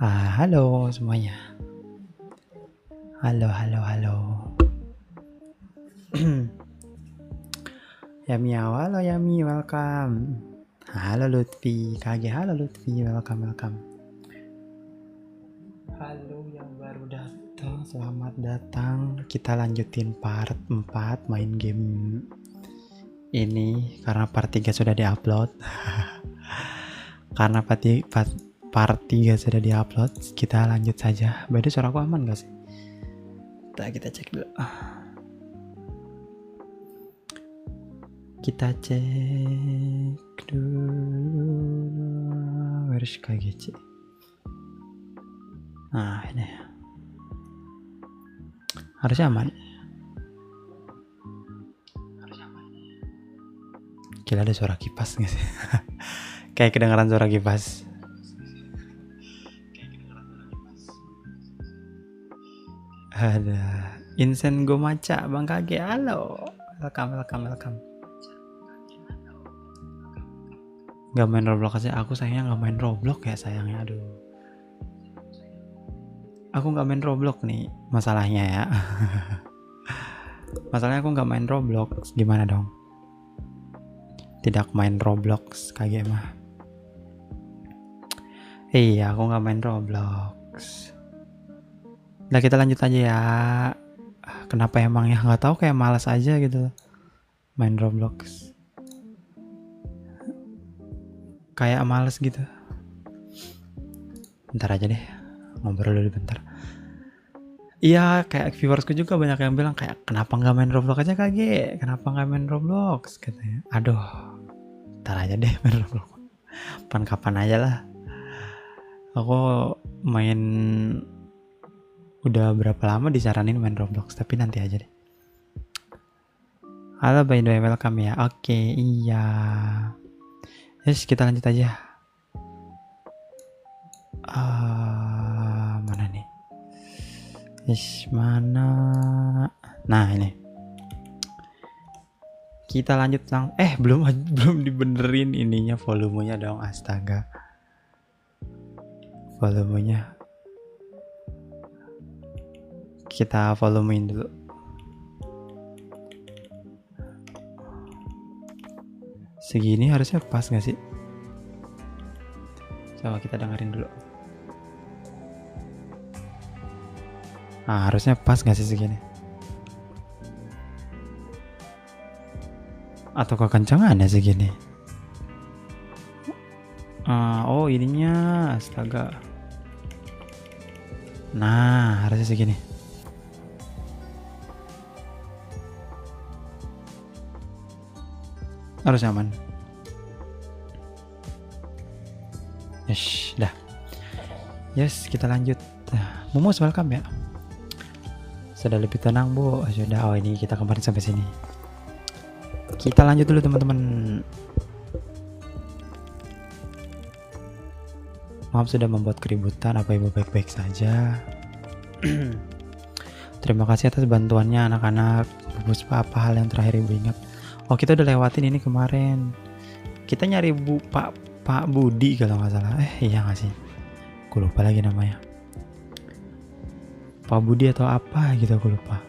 Halo semuanya. Halo, halo, halo. Yami, halo Yami, welcome. Halo Lutfi, halo Lutfi, welcome. Halo yang baru datang, selamat datang. Kita lanjutin part 4 main game ini karena part 3 sudah diupload. Karena part 3 sudah diupload, kita lanjut saja. By the way, suaraku aman gak sih? Kita cek dulu. Kita cek dulu. Where is KGC? Nah ini harusnya aman. Gila, ada suara kipas gak sih? Kayak kedengaran suara kipas. Ada Insen Gomaca, Bang Kage, halo. Welcome. Gak main Roblox aja, aku sayangnya gak main Roblox ya sayangnya, aduh. Aku gak main Roblox nih, masalahnya ya. Masalahnya aku gak main Roblox, gimana dong? Tidak main Roblox, Kage mah. Iya, aku gak main Roblox. Nah kita lanjut aja ya. Kenapa emang ya, gak tahu, kayak malas aja gitu main Roblox. Kayak males gitu. Bentar aja deh, ngobrol dulu bentar. Iya, kayak viewersku juga banyak yang bilang kayak, kenapa nggak main Roblox aja Kage? Kenapa nggak main Roblox? Katanya. Aduh, bentar aja deh main Roblox. Kapan aja lah. Aku main udah berapa lama disaranin main Roblox, tapi nanti aja deh. Halo by the way, welcome ya. Oke, iya. Yes, kita lanjut aja. Mana nih? Yes, mana? Nah ini. Kita lanjut lang. Belum dibenerin ininya, volumenya dong, astaga. Volumenya. Kita volumein dulu. Segini harusnya pas gak sih? Coba kita dengerin dulu. Nah, harusnya pas gak sih segini? Atau kekencangan ya segini? Oh ininya, astaga. Nah, harusnya segini. Harus aman. Yes, dah. Yes, kita lanjut. Mumus, welcome ya. Sudah lebih tenang bu. Sudah. Oh ini kita kemarin sampai sini. Kita lanjut dulu teman-teman. Maaf sudah membuat keributan. Apa ibu baik-baik saja? Terima kasih atas bantuannya anak-anak. Puspa, apa hal yang terakhir ibu ingat? Oh kita udah lewatin ini kemarin. Kita nyari Pak Budi kalau nggak salah. Iya nggak sih? Aku lupa lagi namanya. Pak Budi atau apa gitu, aku lupa.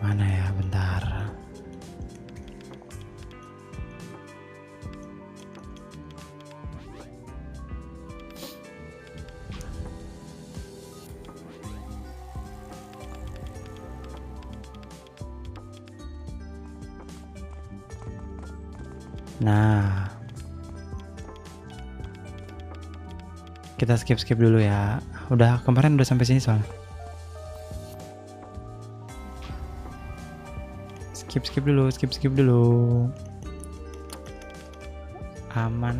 Mana ya, bentar. Nah, kita skip dulu ya. Kemarin udah sampai sini soalnya. Skip dulu. Aman.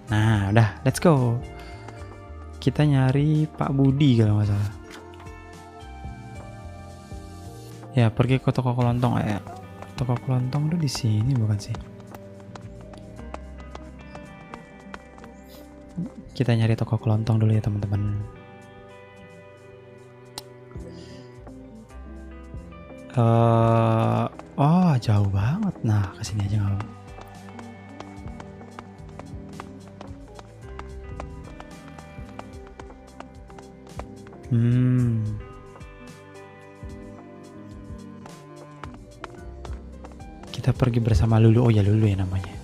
Nah, udah, let's go. Kita nyari Pak Budi kalau nggak salah. Ya, pergi ke toko kelontong ya. Toko kelontong tuh di sini bukan sih? Kita nyari toko kelontong dulu ya teman-teman. Oh jauh banget. Nah kesini aja nggak apa. Kita pergi bersama Lulu. Oh ya Lulu ya namanya.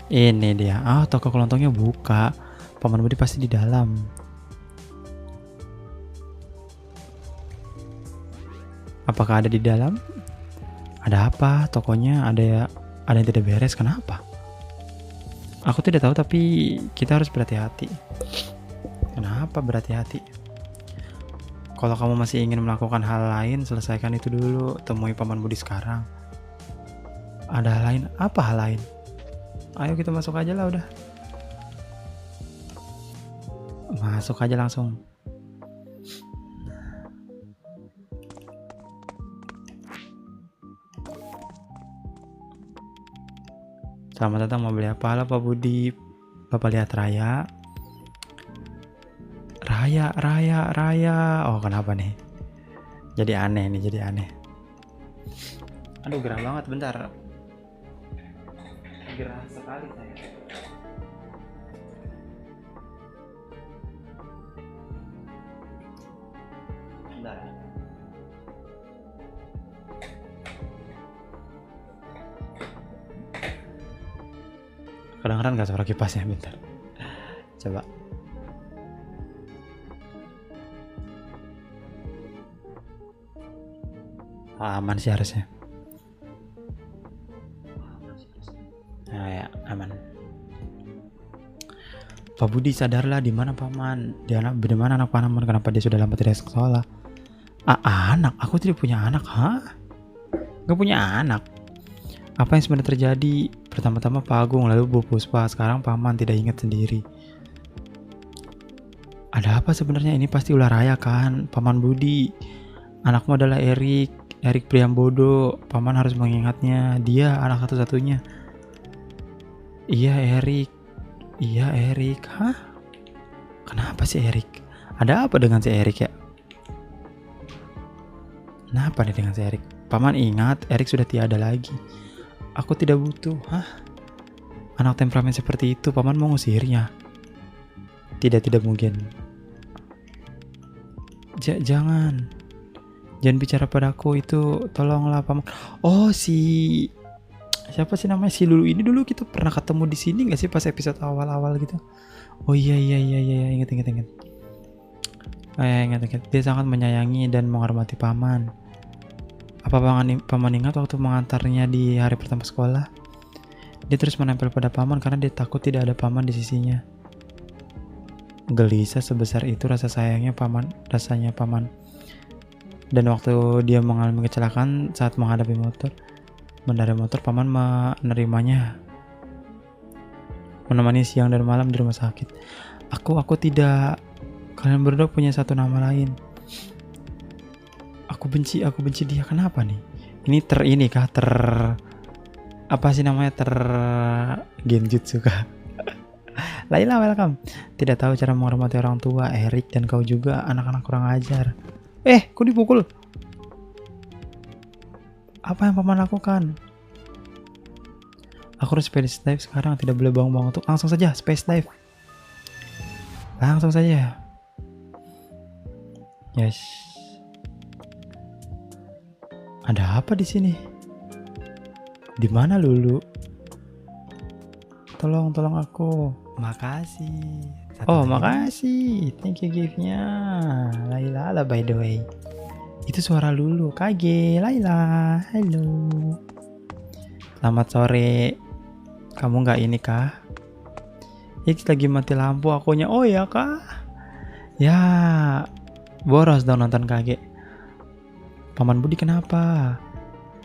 Ini dia. Toko kelontongnya buka. Paman Budi pasti di dalam. Apakah ada di dalam? Ada apa? Tokonya ada yang tidak beres. Kenapa? Aku tidak tahu, tapi kita harus berhati-hati. Kenapa berhati-hati? Kalau kamu masih ingin melakukan hal lain, selesaikan itu dulu. Temui Paman Budi sekarang. Ada hal lain? Apa hal lain? Ayo kita masuk aja lah udah. Masuk aja langsung. Selamat datang, mau beli apa? Halo Pak Budi. Bapak lihat Raya. Raya. Oh kenapa nih? Jadi aneh. Aduh gerah banget, bentar. Gerah sekali saya. Bentar. Kedengeran gak suara kipasnya? Bentar. Coba. Aman sih harusnya. Ya, aman. Pak Budi sadarlah, di mana paman? Di mana anak paman? Kenapa dia sudah lama tidak sekolah? Anak? Aku tidak punya anak, Gak punya anak. Apa yang sebenarnya terjadi? Pertama-tama Pak Agung, lalu Bu Puspa, sekarang paman tidak ingat sendiri. Ada apa sebenarnya? Ini pasti ulah Raya kan, Paman Budi. Anakmu adalah Erik Priambodo. Paman harus mengingatnya. Dia anak satu-satunya. Iya Erik. Hah? Kenapa sih Erik? Ada apa dengan si Erik ya? Kenapa nih dengan si Erik? Paman ingat, Erik sudah tiada lagi. Aku tidak butuh. Anak temperamen seperti itu, paman mau ngusirnya? Tidak mungkin. Jangan bicara padaku itu, tolonglah paman. Oh siapa sih namanya, si Lulu ini dulu kita pernah ketemu di sini nggak sih pas episode awal gitu? Oh iya ingat. Ingat. Dia sangat menyayangi dan menghormati paman. Apa paman ingat waktu mengantarnya di hari pertama sekolah? Dia terus menempel pada paman karena dia takut tidak ada paman di sisinya. Gelisah sebesar itu rasanya paman. Dan waktu dia mengalami kecelakaan saat mengendarai motor, paman menerimanya, menemani siang dan malam di rumah sakit. Aku tidak. Kalian berdua punya satu nama lain. Aku benci dia. Kenapa nih? Ini apa sih namanya, genjutsu kah? Laila, welcome. Tidak tahu cara menghormati orang tua. Erik dan kau juga anak-anak kurang ajar. Kok dipukul? Apa yang paman lakukan? Aku harus space dive sekarang, tidak boleh buang-buang waktu. Langsung saja space dive. Langsung saja. Yes. Ada apa di sini? Di mana Lulu? Tolong aku. Makasih. Makasih. Thank you gift-nya. Laila lah by the way. Itu suara Lulu. Kage, Laila. Halo. Selamat sore. Kamu nggak ini kah? X lagi mati lampu akunya. Oh ya kah? Ya. Boros dong nonton Kage. Paman Budi kenapa?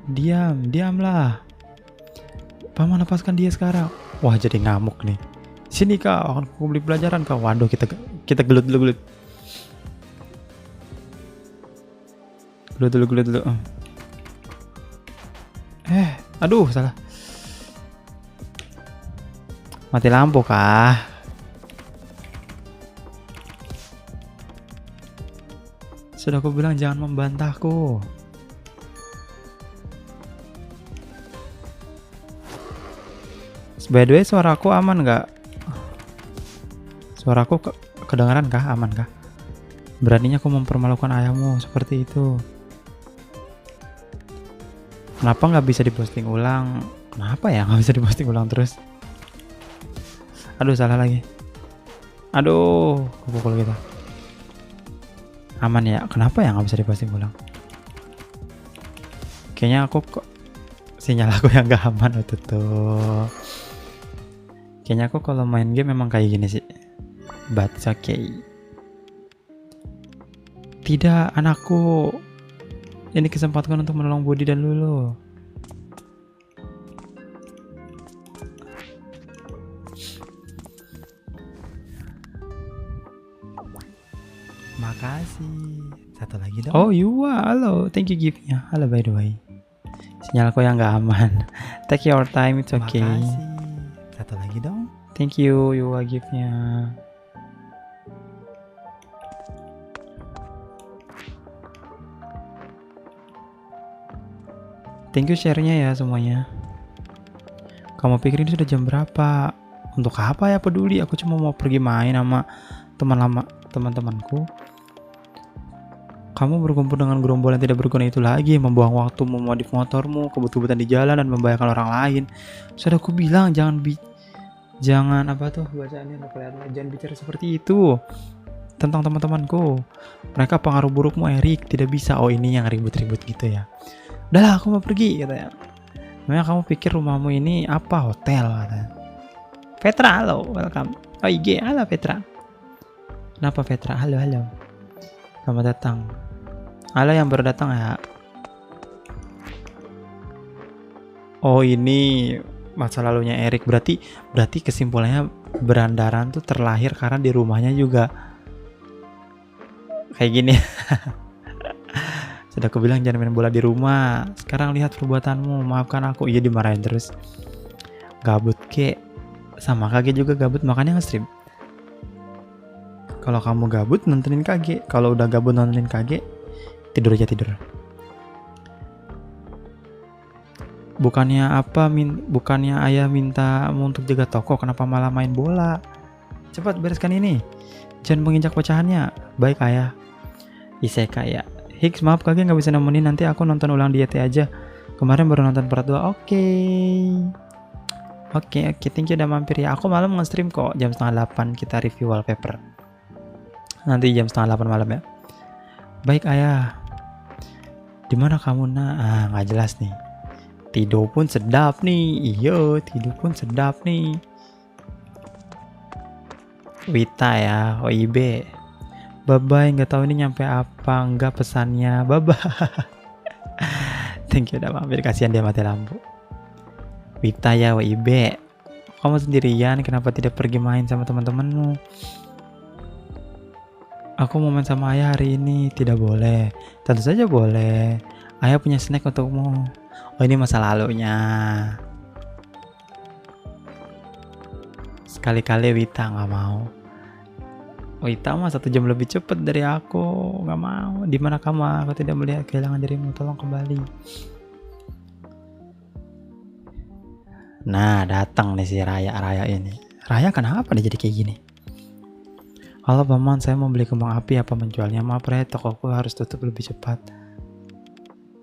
Diamlah. Paman lepaskan dia sekarang. Wah jadi ngamuk nih. Sini kak, akan aku beli pelajaran kak. Waduh kita gelut dulu. Gelut dulu. Aduh salah. Mati lampu kah? Sudah aku bilang jangan membantahku. By the way, suaraku aman nggak? Suaraku kedengaran kah? Aman kah? Beraninya aku mempermalukan ayahmu seperti itu. Kenapa nggak bisa diposting ulang? Kenapa ya nggak bisa diposting ulang terus? Aduh, salah lagi. Aduh, kepukul gitu. Aman ya? Kenapa ya nggak bisa diposting ulang? Kayaknya sinyal aku yang nggak aman waktu itu. Kayaknya aku kalau main game memang kayak gini sih. But it's okay. Tidak, anakku. Ini kesempatan untuk menolong Budi dan Lulu. Makasih. Satu lagi dong. Oh, Yuwa, halo. Thank you gift-nya. Halo, by the way. Sinyalku yang nggak aman. Take your time, it's okay. Makasih. Satu lagi dong. Thank you, Yuwa gift-nya. Thank you share-nya ya semuanya. Kamu pikir ini sudah jam berapa? Untuk apa ya peduli? Aku cuma mau pergi main sama teman-temanku. Kamu berkumpul dengan gerombolan tidak berguna itu lagi, membuang waktu memodif motormu, kebut-kebutan di jalan dan membahayakan orang lain. Sudah aku bilang jangan apa tuh bacaannya, jangan bicara seperti itu tentang teman-temanku. Mereka pengaruh burukmu, Erik. Tidak bisa. Oh, ini yang ribut-ribut gitu ya. Udahlah, aku mau pergi katanya. Memang kamu pikir rumahmu ini apa? Hotel katanya. Petra, halo, welcome. Oh, IG, halo Petra. Kenapa Petra? Halo. Selamat datang. Halo yang baru datang ya. Oh, ini masa lalunya Erik. Berarti kesimpulannya berandaran tuh terlahir karena di rumahnya juga kayak gini. Sudah aku bilang jangan main bola di rumah. Sekarang lihat perbuatanmu. Maafkan aku. Iya, dimarahin terus. Gabut kek. Sama Kage juga gabut, makanya nge-stream. Kalau kamu gabut nontonin Kage. Kalau udah gabut nontonin Kage, tidur aja tidur. Bukannya ayah minta untuk jaga toko, kenapa malah main bola? Cepat bereskan ini. Jangan menginjak pecahannya. Baik ayah. Isekai ya. Hicks, maaf Kage nggak bisa nemenin, nanti aku nonton ulang di YT aja. Kemarin baru nonton part 2. Oke, thank you udah mampir ya. Aku malam nge-stream kok, jam 7:30 kita review wallpaper. Nanti jam 7:30 malam ya. Baik ayah. Dimana kamu nggak jelas nih. Tidur pun sedap nih. Iya, tidur pun sedap nih. Wita ya, OIB. Bye-bye, nggak tahu ini nyampe apa enggak pesannya. Bye-bye. Thank you udah mampir, kasihan dia mati lampu. Wita ya, WIB. Kamu sendirian, kenapa tidak pergi main sama teman-temanmu? Aku mau main sama ayah hari ini. Tidak boleh. Tentu saja boleh. Ayah punya snack untukmu. Oh, ini masa lalunya. Sekali-kali Wita nggak mau. Wita mah 1 jam lebih cepat dari aku. Nggak mau. Di mana kamu? Aku tidak melihat kehilangan dirimu. Tolong kembali. Nah, datang nih si Raya ini. Raya kenapa dia jadi kayak gini? Halo paman, saya mau beli kembang api, apa menjualnya? Maaf Raya, tokoku harus tutup lebih cepat.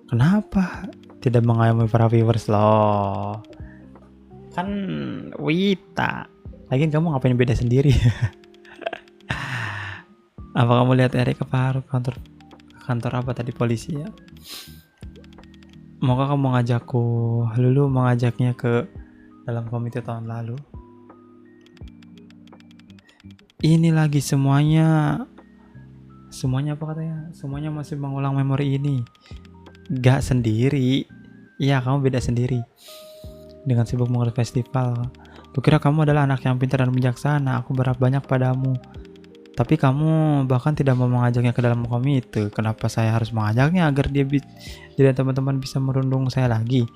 Kenapa? Tidak mengayomi para viewers loh. Kan Wita. Lagian kamu ngapain beda sendiri? Apa kamu lihat Erik ke kantor apa tadi, polisi ya? Maukah kamu mengajakku? Lulu mengajaknya ke dalam komite tahun lalu. Ini lagi semuanya apa katanya? Semuanya masih mengulang memori ini. Gak sendiri. Iya, kamu beda sendiri. Dengan sibuk mengurus festival. Kukira kamu adalah anak yang pintar dan bijaksana. Aku berharap banyak padamu. Tapi kamu bahkan tidak mau mengajaknya ke dalam komite. Kenapa saya harus mengajaknya agar dia dan teman-teman bisa merundung saya lagi?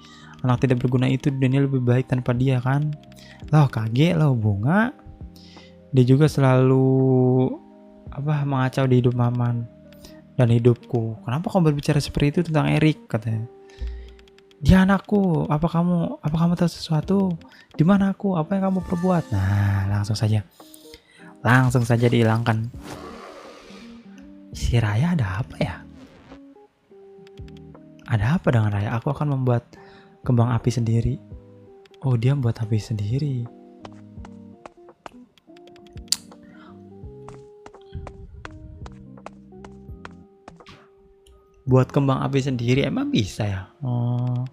Anak tidak berguna itu dunia lebih baik tanpa dia kan? Loh Kage, loh Bunga. Dia juga selalu mengacau di hidup Maman dan hidupku. Kenapa kamu berbicara seperti itu tentang Erik katanya? Dia anakku. Apa kamu tahu sesuatu? Di mana aku? Apa yang kamu perbuat? Nah, langsung saja dihilangkan. Si Raya ada apa ya? Ada apa dengan Raya? Aku akan membuat kembang api sendiri. Oh, dia membuat api sendiri. Buat kembang api sendiri emang bisa ya? Oh.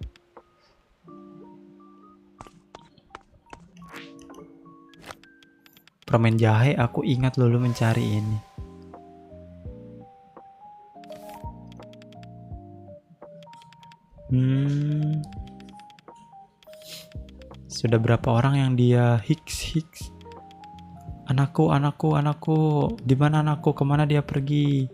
Permen jahe, aku ingat dulu mencari ini. Sudah berapa orang yang dia hiks. Anakku, di mana anakku? Kemana dia pergi?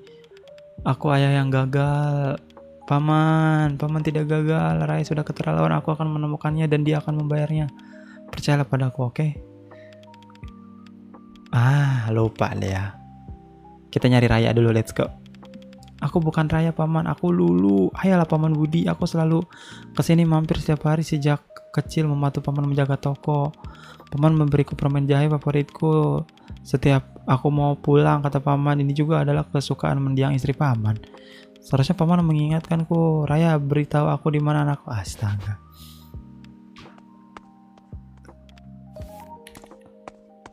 Aku ayah yang gagal. Paman tidak gagal. Raya sudah keterlaluan. Aku akan menemukannya dan dia akan membayarnya. Percayalah padaku, oke? Lupa deh ya. Kita nyari Raya dulu, let's go. Aku bukan Raya, Paman. Aku Lulu. Ayolah, Paman Budi. Aku selalu kesini mampir setiap hari sejak kecil membantu Paman menjaga toko. Paman memberiku permen jahe favoritku setiap aku mau pulang, kata Paman. Ini juga adalah kesukaan mendiang istri Paman. Seharusnya Paman mengingatkanku. Raya, beritahu aku di mana anakku. Astaga.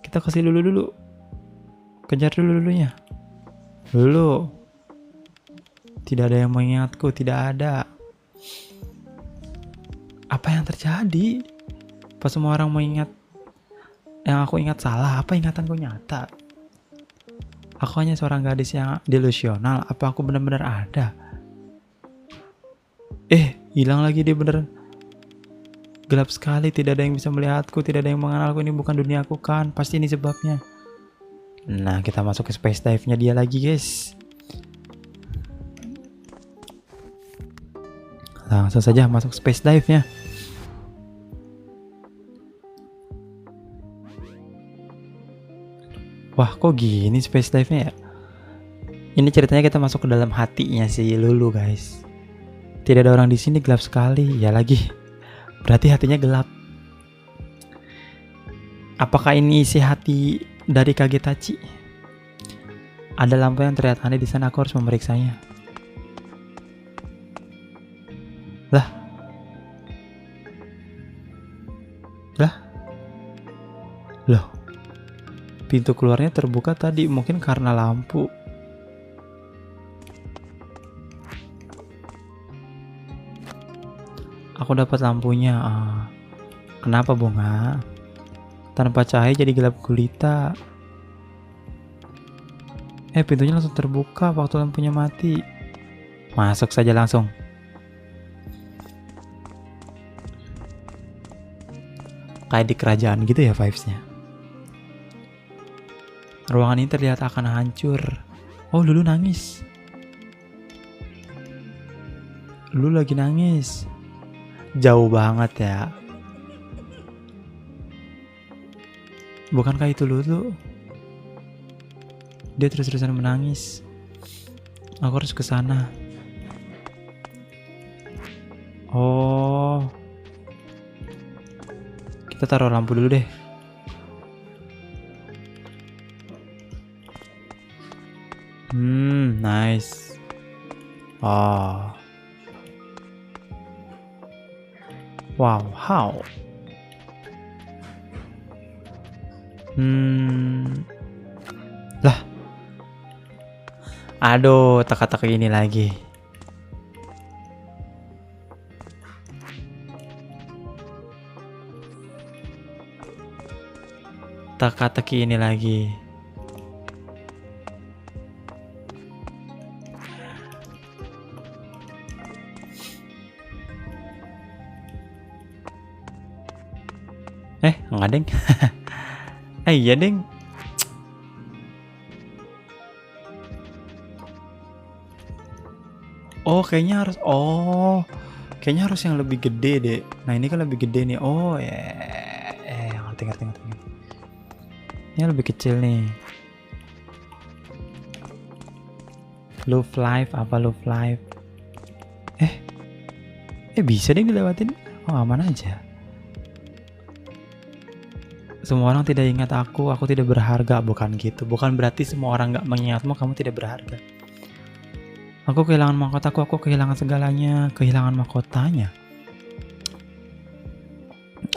Kita kasih dulu. Kejar dulunya. Lulu. Tidak ada yang mengingatku, tidak ada. Apa yang terjadi? Pas semua orang mengingat yang aku ingat salah, apa ingatanku nyata? Aku hanya seorang gadis yang delusional. Apa aku benar-benar ada? Hilang lagi dia beneran. Gelap sekali, tidak ada yang bisa melihatku, tidak ada yang mengenalku. Ini bukan duniaku kan? Pasti ini sebabnya. Nah, kita masuk ke space dive-nya dia lagi, guys. Langsung saja masuk space dive-nya. Wah, kok gini space dive-nya ya? Ini ceritanya kita masuk ke dalam hatinya si Lulu, guys. Tidak ada orang di sini, gelap sekali. Ya lagi. Berarti hatinya gelap. Apakah ini isi hati dari Kagetachi? Ada lampu yang terlihat aneh di sana, aku harus memeriksanya. Loh. Pintu keluarnya terbuka tadi, mungkin karena lampu. Aku dapat lampunya. Kenapa, Bunga? Tanpa cahaya jadi gelap gulita. Pintunya langsung terbuka waktu lampunya mati. Masuk saja langsung. Kayak di kerajaan gitu ya vibes-nya. Ruangan ini terlihat akan hancur. Oh, Lulu nangis. Lulu lagi nangis. Jauh banget ya. Bukankah itu Lulu? Dia terus-terusan menangis. Aku harus ke sana. Oh. Kita taruh lampu dulu deh. Nice. Oh. Wow, how? Lah. Aduh, teka-teki ini lagi. Teka-teki ini lagi. Enggak, deng. Iya, deng. Kayaknya harus yang lebih gede deh. Nah, ini kan lebih gede nih. Ngerti. Ini lebih kecil nih. Love life. Bisa deh dilewatin. Oh, aman aja. Semua orang tidak ingat aku tidak berharga. Bukan gitu. Bukan berarti semua orang gak mengingatmu, kamu tidak berharga. Aku kehilangan mahkotaku, aku kehilangan segalanya. Kehilangan mahkotanya.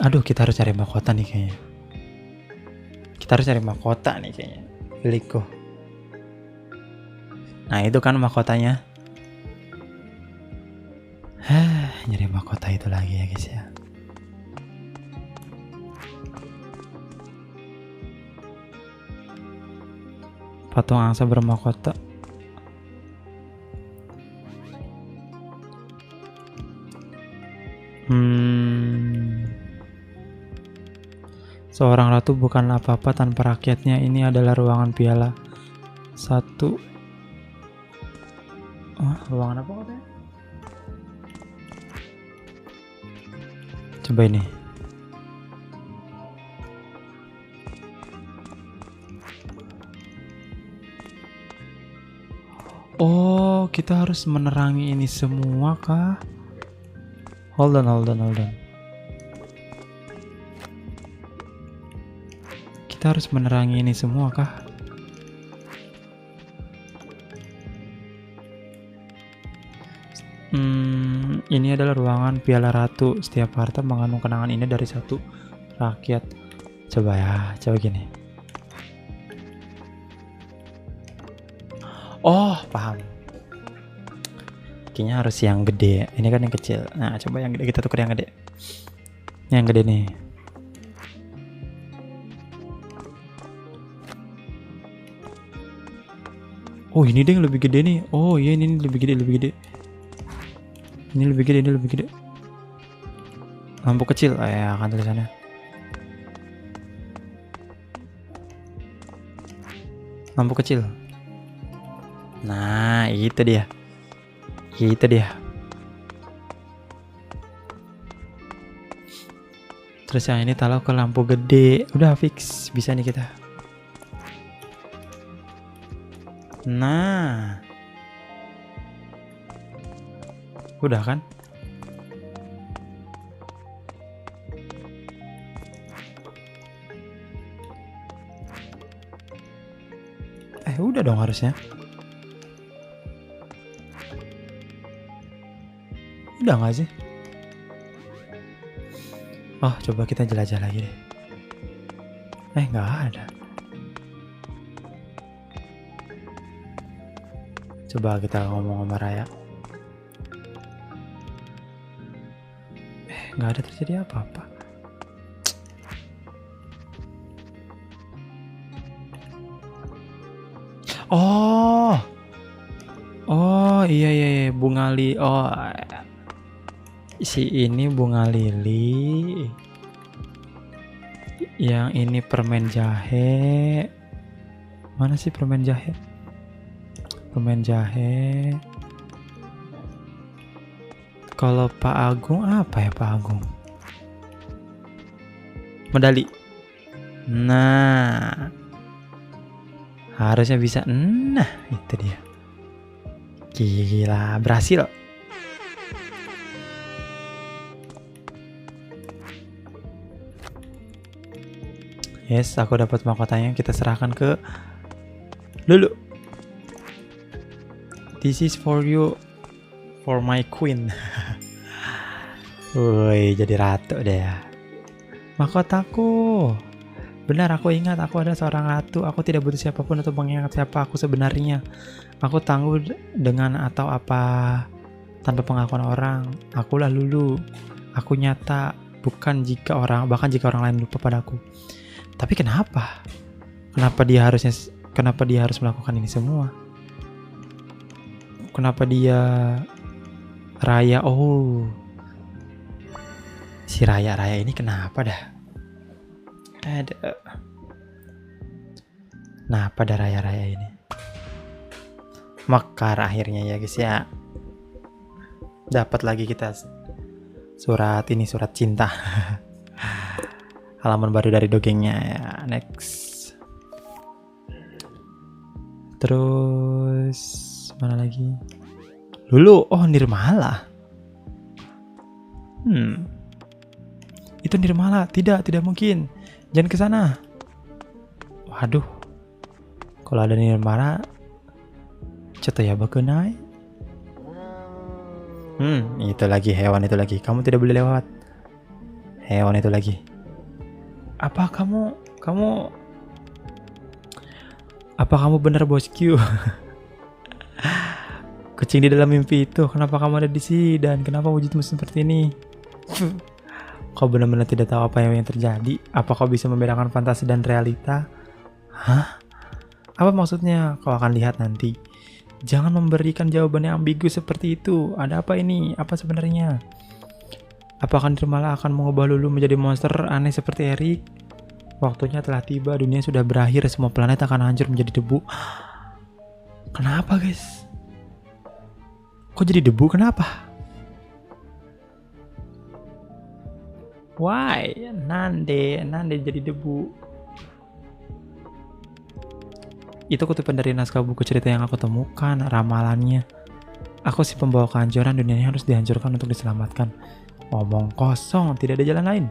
Aduh, kita harus cari mahkota nih kayaknya. Pilihku. Nah, itu kan mahkotanya. Nyari mahkota itu lagi ya guys ya. Patung angsa bermahkota. Seorang ratu bukanlah apa-apa tanpa rakyatnya. Ini adalah ruangan piala. Satu. Ruangan apa katanya? Coba ini. Oh, kita harus menerangi ini semua kah? Hold on. Kita harus menerangi ini semua kah? Ini adalah ruangan piala ratu. Setiap harta mengandung kenangan ini dari satu rakyat. Coba gini. Oh, paham. Kayaknya harus yang gede. Ini kan yang kecil. Nah, coba yang gede, kita tuker yang gede. Yang gede nih. Oh, ini deh yang lebih gede nih. Oh iya, ini lebih gede. Ini lebih gede. Lampu kecil, ya kan tulisannya. Lampu kecil. Nah, itu dia. Terus yang ini taruh ke lampu gede. Udah fix, bisa nih kita. Nah, udah kan? Udah dong harusnya. Udah gak sih? Oh, coba kita jelajah lagi deh. Gak ada. Coba kita ngomong sama Raya. Gak ada terjadi apa-apa. Oh iya, bunga lili. Oh, si ini bunga lili. Yang ini permen jahe. Mana sih permen jahe? Kalau Pak Agung apa ya Pak Agung? Medali. Nah, harusnya bisa. Nah, itu dia. Gila, berhasil. Yes, aku dapat mahkotanya. Kita serahkan ke Lulu. This is for you, for my queen. Woi, jadi ratu deh ya. Mahkotaku. Benar, aku ingat aku adalah seorang ratu. Aku tidak butuh siapapun untuk mengingat siapa aku sebenarnya. Aku tangguh dengan atau apa tanpa pengakuan orang. Akulah Lulu. Aku nyata, bahkan jika orang lain lupa padaku. Tapi kenapa? Kenapa dia harus melakukan ini semua? Kenapa dia Raya? Oh, si Raya ini kenapa dah? Kenapa dah Raya ini? Mekar akhirnya ya guys ya. Dapat lagi kita surat cinta. Halaman baru dari dongengnya ya. Next. Terus mana lagi? Lulu. Oh, Nirmala. Itu Nirmala. Tidak mungkin. Jangan ke sana. Waduh. Kalau ada Nirmala, ceto ya bakenai. Itu lagi hewan itu lagi. Kamu tidak boleh lewat. Hewan itu lagi. Apa kamu benar bosku? Kucing di dalam mimpi itu. Kenapa kamu ada di sini dan kenapa wujudmu seperti ini? Kau benar-benar tidak tahu apa yang terjadi. Apa kau bisa membedakan fantasi dan realita? Hah? Apa maksudnya? Kau akan lihat nanti. Jangan memberikan jawaban yang ambigu seperti itu. Ada apa ini? Apa sebenarnya? Apakah Nirmala akan mengubah Lulu menjadi monster aneh seperti Erik? Waktunya telah tiba. Dunia sudah berakhir. Semua planet akan hancur menjadi debu. Kenapa guys? Kok jadi debu? Kenapa? Why? Nande jadi debu. Itu kutipan dari naskah buku cerita yang aku temukan, ramalannya. Aku si pembawa kehancuran, dunianya harus dihancurkan untuk diselamatkan. Omong kosong, tidak ada jalan lain.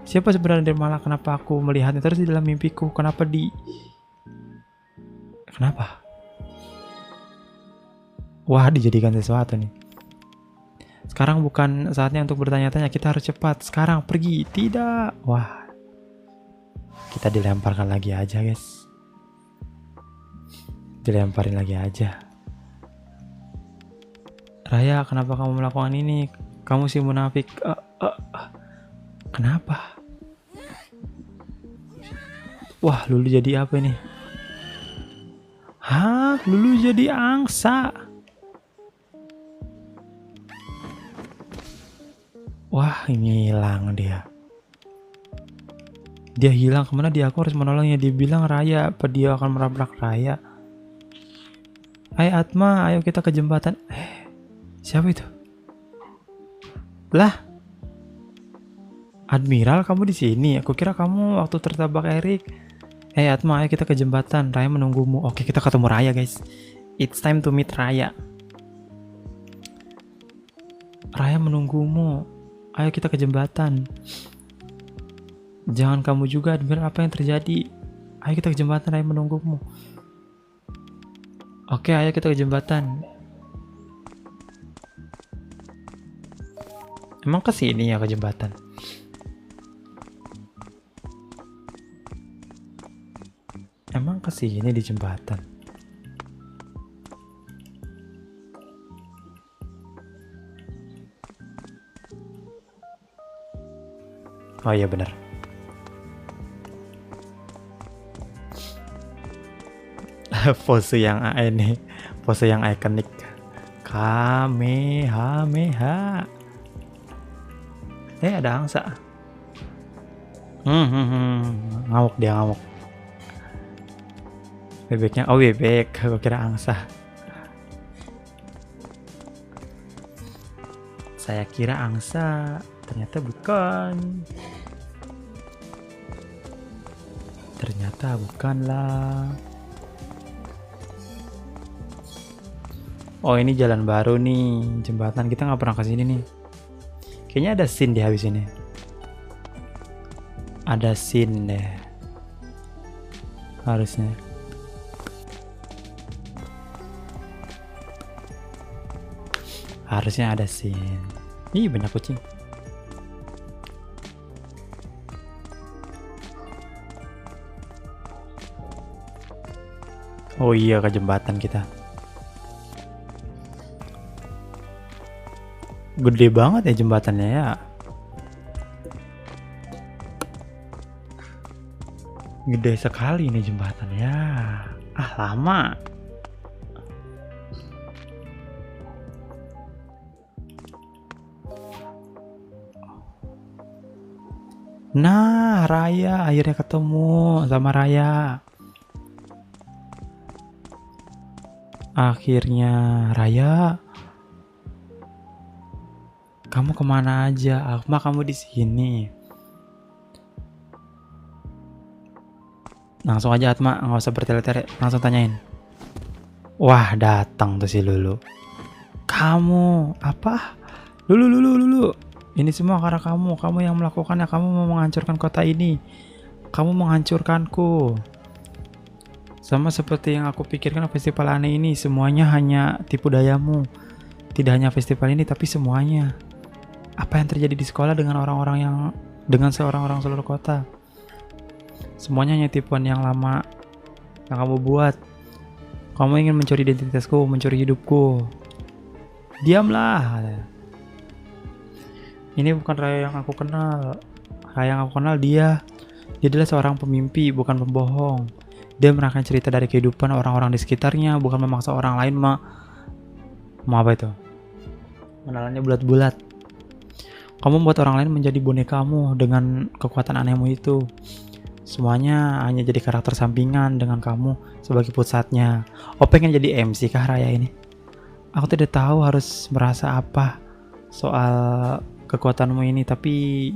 Siapa sebenarnya Nirmala? Kenapa aku melihatnya terus di dalam mimpiku? Kenapa? Wah, dijadikan sesuatu nih. Sekarang bukan saatnya untuk bertanya-tanya, kita harus cepat. Sekarang pergi. Tidak. Wah. Kita dilemparkan lagi aja, guys. Dilemparin lagi aja. Raya, kenapa kamu melakukan ini? Kamu si munafik. Kenapa? Wah, Lulu jadi apa ini? Hah? Lulu jadi angsa. Wah, ini hilang dia. Dia hilang kemana? Dia, aku harus menolongnya. Dia bilang Raya. Apa dia akan merabrak Raya? Hai Atma, ayo kita ke jembatan. Siapa itu? Lah, Admiral, kamu di sini. Aku kira kamu waktu tertabak Erik. Hai Atma, ayo kita ke jembatan. Raya menunggumu. Oke, kita ketemu Raya, guys. It's time to meet Raya. Raya menunggumu. Ayo kita ke jembatan. Jangan kamu juga, Admiral, apa yang terjadi? Ayo kita ke jembatan, Raya menunggumu. Oke, ayo kita ke jembatan. Emang ke sini ya, ke jembatan? Emang ke sini di jembatan? Oh iya benar. Pose yang ini, pose yang ikonik. Kamehameha. Ada angsa. Ngamuk dia, ngamuk. Bebeknya, oh bebek, aku kira angsa. Saya kira angsa, ternyata bukan. Ternyata bukanlah. Oh, ini jalan baru nih, jembatan. Kita nggak pernah kesini nih. Kayaknya ada scene di habis ini. Ada scene deh. Harusnya. Harusnya ada scene. Ih, banyak kucing. Oh iya, ke jembatan kita. Gede banget ya jembatannya ya. Gede sekali ini jembatannya. Ah, lama. Nah, Raya akhirnya ketemu sama Raya. Akhirnya Raya. Kamu kemana aja? Akma, kamu di sini. Langsung aja Atma, nggak usah bertele-tele, langsung tanyain. Wah, datang tuh si Lulu. Kamu apa? Lulu. Ini semua karena kamu yang melakukannya, kamu mau menghancurkan kota ini. Kamu menghancurkanku. Sama seperti yang aku pikirkan festival aneh ini, semuanya hanya tipu dayamu. Tidak hanya festival ini, tapi semuanya. Apa yang terjadi di sekolah dengan seorang orang seluruh kota? Semuanya hanya tipuan yang lama yang kamu buat. Kamu ingin mencuri identitasku, mencuri hidupku. Diamlah. Ini bukan Raya yang aku kenal. Raya yang aku kenal dia adalah seorang pemimpi, bukan pembohong. Dia merasakan cerita dari kehidupan orang-orang di sekitarnya, bukan memaksa orang lain apa itu? Menelannya bulat-bulat. Kamu membuat orang lain menjadi bonekamu dengan kekuatan anehmu itu. Semuanya hanya jadi karakter sampingan dengan kamu sebagai pusatnya. Pengen jadi MC kah Raya ini? Aku tidak tahu harus merasa apa soal kekuatanmu ini, tapi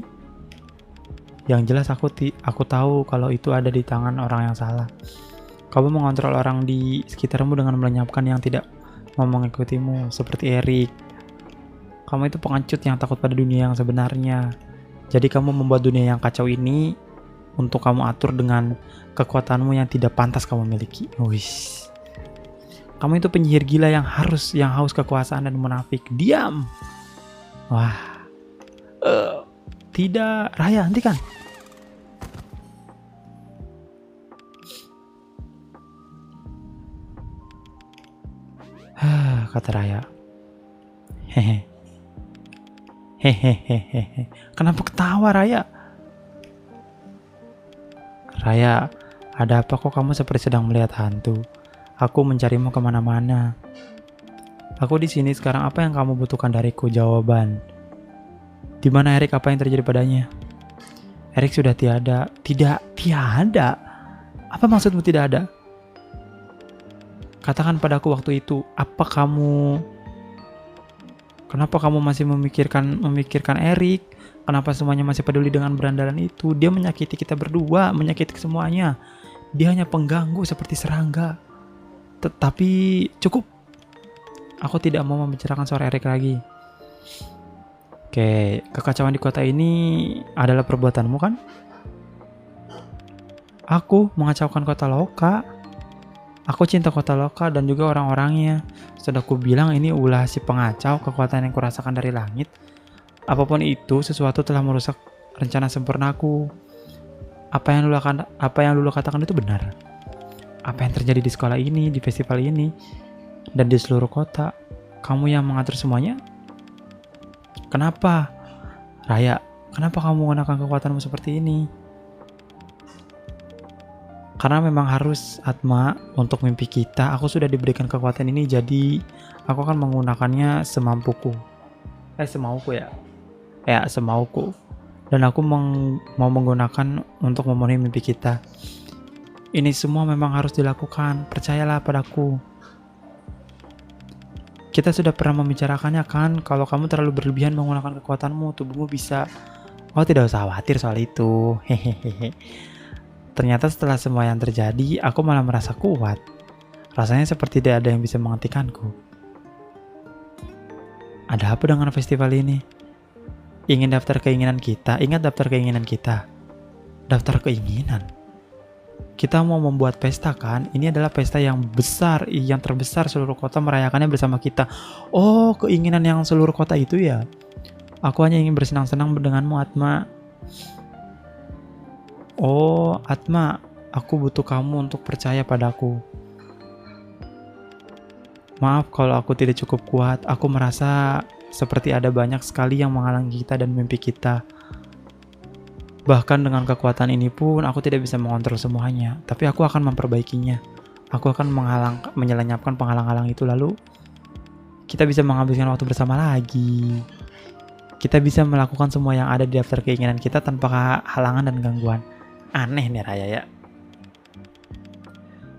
yang jelas aku tahu kalau itu ada di tangan orang yang salah. Kamu mengontrol orang di sekitarmu dengan melenyapkan yang tidak mau mengikutimu, seperti Erik. Kamu itu pengecut yang takut pada dunia yang sebenarnya. Jadi kamu membuat dunia yang kacau ini untuk kamu atur dengan kekuatanmu yang tidak pantas kamu miliki. Wish. Kamu itu penyihir gila yang haus kekuasaan dan munafik. Diam. Wah. Tidak, Raya, hentikan. Kata Raya. Hehe. Kenapa ketawa, Raya? Raya, ada apa kok kamu seperti sedang melihat hantu? Aku mencarimu kemana-mana. Aku di sini sekarang. Apa yang kamu butuhkan dariku? Jawaban. Di mana Erik? Apa yang terjadi padanya? Erik sudah tiada. Tidak tiada. Apa maksudmu tidak ada? Katakan padaku waktu itu. Kenapa kamu masih memikirkan Erik? Kenapa semuanya masih peduli dengan berandalan itu? Dia menyakiti kita berdua, menyakiti semuanya. Dia hanya pengganggu seperti serangga. Tetapi cukup. Aku tidak mau membicarakan soal Erik lagi. Oke, kekacauan di kota ini adalah perbuatanmu kan? Aku mengacaukan kota Loka. Aku cinta kota Loka dan juga orang-orangnya. Sudah ku bilang ini ulah si pengacau, kekuatan yang kurasakan dari langit. Apapun itu, sesuatu telah merusak rencana sempurnaku. Apa yang dulu katakan itu benar. Apa yang terjadi di sekolah ini, di festival ini, dan di seluruh kota. Kamu yang mengatur semuanya? Kenapa? Raya, kenapa kamu menggunakan kekuatanmu seperti ini? Karena memang harus, Atma, untuk mimpi kita. Aku sudah diberikan kekuatan ini, jadi aku akan menggunakannya semampuku. Semauku ya. Semauku. Dan aku mau menggunakan untuk memenuhi mimpi kita. Ini semua memang harus dilakukan. Percayalah padaku. Kita sudah pernah membicarakannya kan, kalau kamu terlalu berlebihan menggunakan kekuatanmu, tubuhmu bisa. Tidak usah khawatir soal itu. Hehehe. Ternyata setelah semua yang terjadi, aku malah merasa kuat. Rasanya seperti tidak ada yang bisa menghentikanku. Ada apa dengan festival ini? Ingin daftar keinginan kita? Ingat daftar keinginan kita. Daftar keinginan? Kita mau membuat pesta kan? Ini adalah pesta yang besar, yang terbesar seluruh kota merayakannya bersama kita. Keinginan yang seluruh kota itu ya? Aku hanya ingin bersenang-senang denganmu, Atma. Atma, aku butuh kamu untuk percaya padaku. Maaf kalau aku tidak cukup kuat. Aku merasa seperti ada banyak sekali yang menghalangi kita dan mimpi kita. Bahkan dengan kekuatan ini pun aku tidak bisa mengontrol semuanya, tapi aku akan memperbaikinya. Aku akan menyelenyapkan penghalang-halang itu, lalu kita bisa menghabiskan waktu bersama lagi. Kita bisa melakukan semua yang ada di daftar keinginan kita tanpa halangan dan gangguan. Aneh nih Raya ya.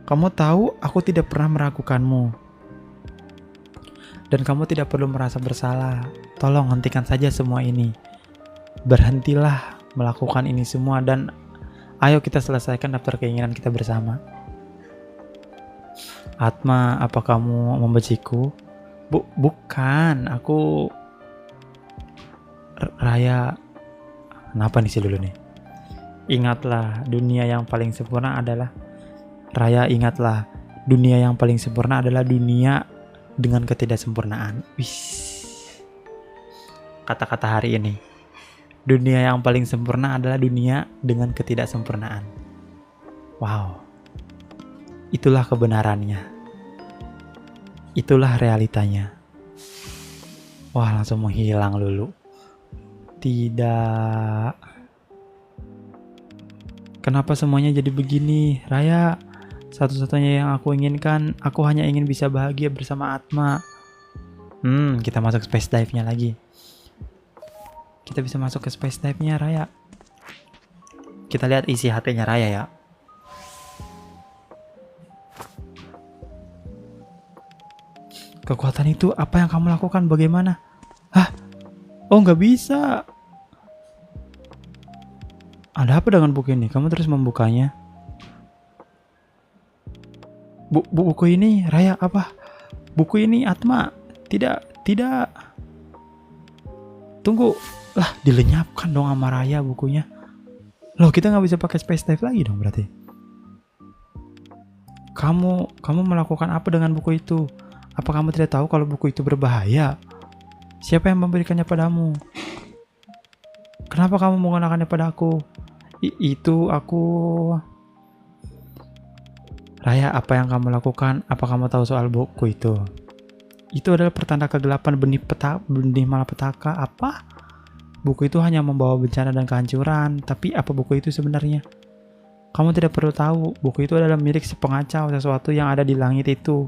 Kamu tahu aku tidak pernah meragukanmu. Dan kamu tidak perlu merasa bersalah. Tolong hentikan saja semua ini. Berhentilah melakukan ini semua dan ayo kita selesaikan daftar keinginan kita bersama. Atma, apa kamu membenciku? Bukan, aku Raya, kenapa nih sih dulu nih? Ingatlah, dunia yang paling sempurna adalah Raya, ingatlah, dunia yang paling sempurna adalah dunia dengan ketidaksempurnaan. Wis. Kata-kata hari ini. Dunia yang paling sempurna adalah dunia dengan ketidaksempurnaan. Wow. Itulah kebenarannya. Itulah realitanya. Wah, langsung menghilang lulu. Tidak. Kenapa semuanya jadi begini, Raya? Satu-satunya yang aku inginkan, aku hanya ingin bisa bahagia bersama Atma. Kita masuk space dive-nya lagi. Kita bisa masuk ke space dive-nya, Raya. Kita lihat isi hatinya Raya ya. Kekuatan itu apa yang kamu lakukan? Bagaimana? Hah? Oh, nggak bisa. Ada apa dengan buku ini? Kamu terus membukanya. Buku ini, Raya, apa? Buku ini, Atma. Tidak. Tunggu. Lah, dilenyapkan dong sama Raya bukunya. Loh, kita nggak bisa pakai space dive lagi dong berarti. Kamu melakukan apa dengan buku itu? Apa kamu tidak tahu kalau buku itu berbahaya? Siapa yang memberikannya padamu? Kenapa kamu menggunakannya padaku? Itu aku... Raya, apa yang kamu lakukan? Apa kamu tahu soal buku itu? Itu adalah pertanda kegelapan, benih malapetaka. Apa? Buku itu hanya membawa bencana dan kehancuran. Tapi apa buku itu sebenarnya? Kamu tidak perlu tahu. Buku itu adalah milik si pengacau, sesuatu yang ada di langit itu.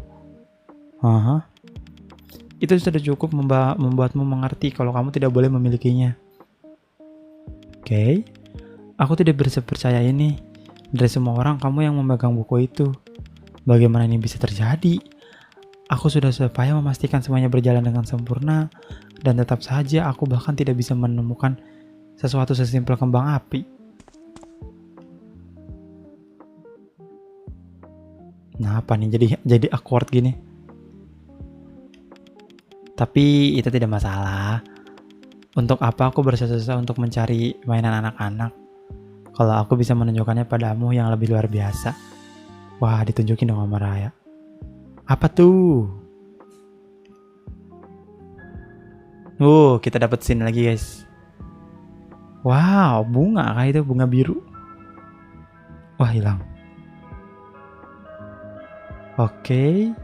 Itu sudah cukup membuatmu mengerti kalau kamu tidak boleh memilikinya. Oke. Aku tidak bisa percaya ini. Dari semua orang, kamu yang memegang buku itu. Bagaimana ini bisa terjadi? Aku sudah supaya memastikan semuanya berjalan dengan sempurna, dan tetap saja aku bahkan tidak bisa menemukan sesuatu sesimpel kembang api. Nah, apa nih jadi awkward gini? Tapi itu tidak masalah. Untuk apa aku bersusah-susah untuk mencari mainan anak-anak kalau aku bisa menunjukkannya padamu yang lebih luar biasa? Wah, ditunjukin dong sama Raya. Apa tuh? Kita dapat scene lagi, guys. Wow, bunga kah itu? Bunga biru. Wah, hilang. Oke.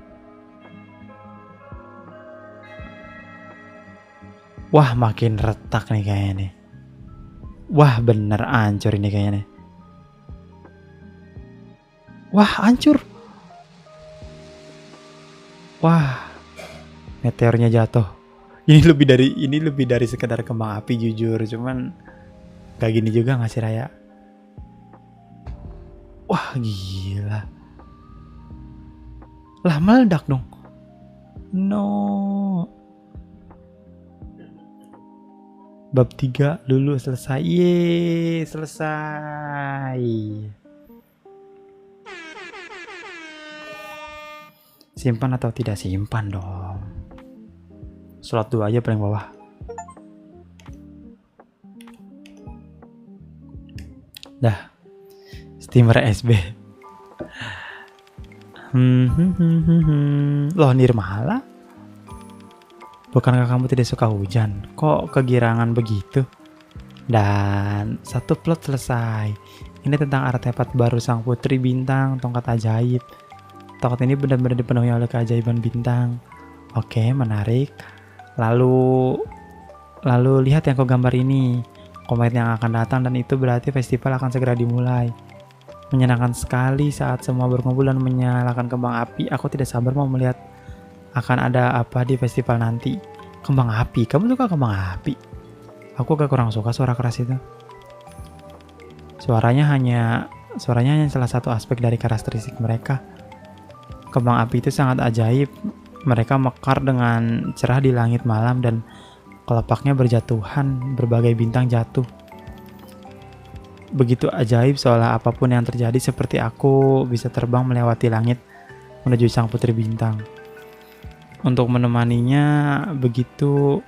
Wah, makin retak nih kayaknya nih. Wah, bener hancur ini kayaknya nih. Wah, hancur. Wah, meteornya jatuh. Ini lebih dari sekedar kembang api jujur, cuman kayak gini juga nggak sih, Raya? Wah, gila. Lah, meledak dong. No. Bab 3 dulu selesai. Yeay, selesai. Simpan atau tidak? Simpan dong. Slot 2 aja paling bawah. Dah. Steamer SB. Loh, Nirmala? Bukankah kamu tidak suka hujan? Kok kegirangan begitu? Dan satu plot selesai. Ini tentang artefak baru sang putri bintang, tongkat ajaib. Tongkat ini benar-benar dipenuhi oleh keajaiban bintang. Oke, menarik. Lalu lihat yang kau gambar ini. Komet yang akan datang, dan itu berarti festival akan segera dimulai. Menyenangkan sekali saat semua berkumpul dan menyalakan kembang api. Aku tidak sabar mau melihat akan ada apa di festival nanti. Kembang api? Kamu suka kembang api? Aku agak kurang suka suara keras itu. Suaranya hanya salah satu aspek dari karakteristik mereka. Kembang api itu sangat ajaib. Mereka mekar dengan cerah di langit malam dan kelepaknya berjatuhan, berbagai bintang jatuh. Begitu ajaib seolah apapun yang terjadi seperti aku bisa terbang melewati langit menuju sang putri bintang. Untuk menemaninya begitu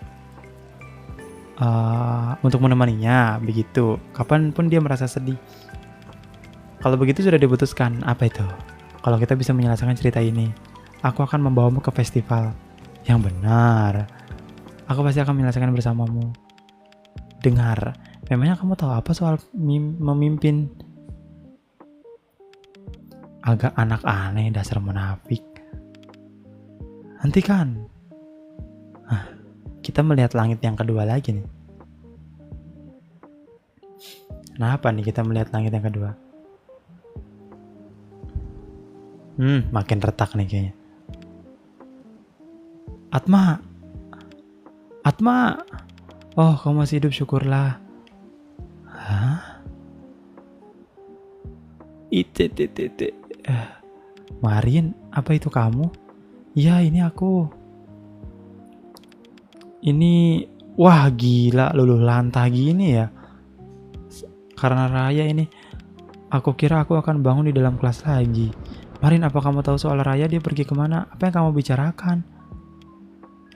untuk menemaninya, begitu. Kapanpun dia merasa sedih. Kalau begitu sudah diputuskan, apa itu? Kalau kita bisa menyelesaikan cerita ini, aku akan membawamu ke festival. Yang benar. Aku pasti akan menyelesaikan bersamamu. Dengar, memangnya kamu tahu apa soal memimpin? Agak anak aneh, dasar munafik. Hentikan. Kita melihat langit yang kedua lagi nih. Kenapa nih kita melihat langit yang kedua? Makin retak nih kayaknya. Atma. Oh, kamu masih hidup, syukurlah. Hah? Marin, apa itu kamu? Ya, ini aku. Ini, wah gila, luluh lantah gini ya. Karena Raya ini, aku kira aku akan bangun di dalam kelas lagi. Marin, apa kamu tahu soal Raya? Dia pergi kemana? Apa yang kamu bicarakan?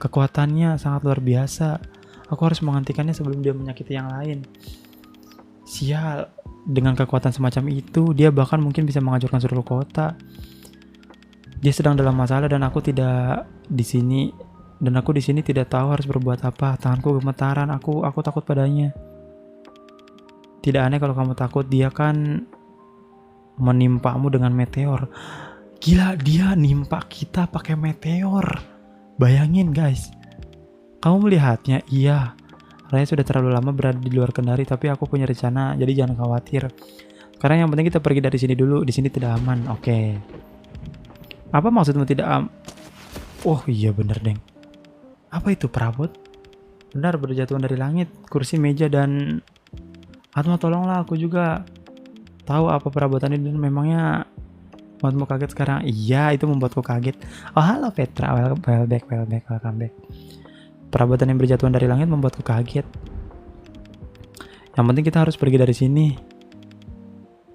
Kekuatannya sangat luar biasa. Aku harus menghentikannya sebelum dia menyakiti yang lain. Sial, dengan kekuatan semacam itu, dia bahkan mungkin bisa menghancurkan seluruh kota. Dia sedang dalam masalah dan aku tidak di sini. Dan aku di sini tidak tahu harus berbuat apa. Tanganku gemetaran. Aku takut padanya. Tidak aneh kalau kamu takut. Dia kan menimpamu dengan meteor. Gila, dia nimpa kita pakai meteor. Bayangin guys. Kamu melihatnya? Iya. Raya sudah terlalu lama berada di luar Kendari, tapi aku punya rencana, jadi jangan khawatir. Sekarang yang penting kita pergi dari sini dulu. Di sini tidak aman. Oke. Apa maksudmu tidak aman? Oh iya bener deng. Apa itu, perabot? Benar, berjatuhan dari langit, kursi, meja, dan... Atma, tolonglah, aku juga tahu apa perabotan ini dan memangnya membuatmu kaget sekarang. Iya, itu membuatku kaget. Oh halo Petra, welcome back. Perabotan yang berjatuhan dari langit membuatku kaget. Yang penting kita harus pergi dari sini.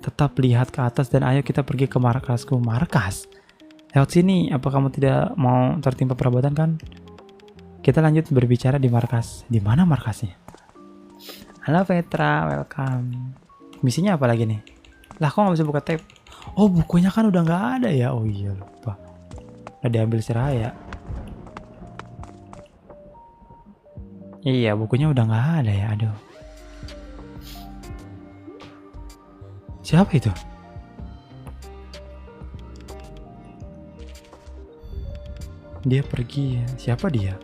Tetap lihat ke atas dan ayo kita pergi ke markasku. Markas? Lewat sini, apa kamu tidak mau tertimpa perabotan kan? Kita lanjut berbicara di markas. Di mana markasnya? Halo Petra, welcome. Misinya apa lagi nih? Lah kok gak bisa buka tab? Oh bukunya kan udah gak ada ya. Oh iya lupa. Udah diambil si Raya. Iya bukunya udah gak ada ya. Aduh. Siapa itu? Dia pergi ya. Siapa dia?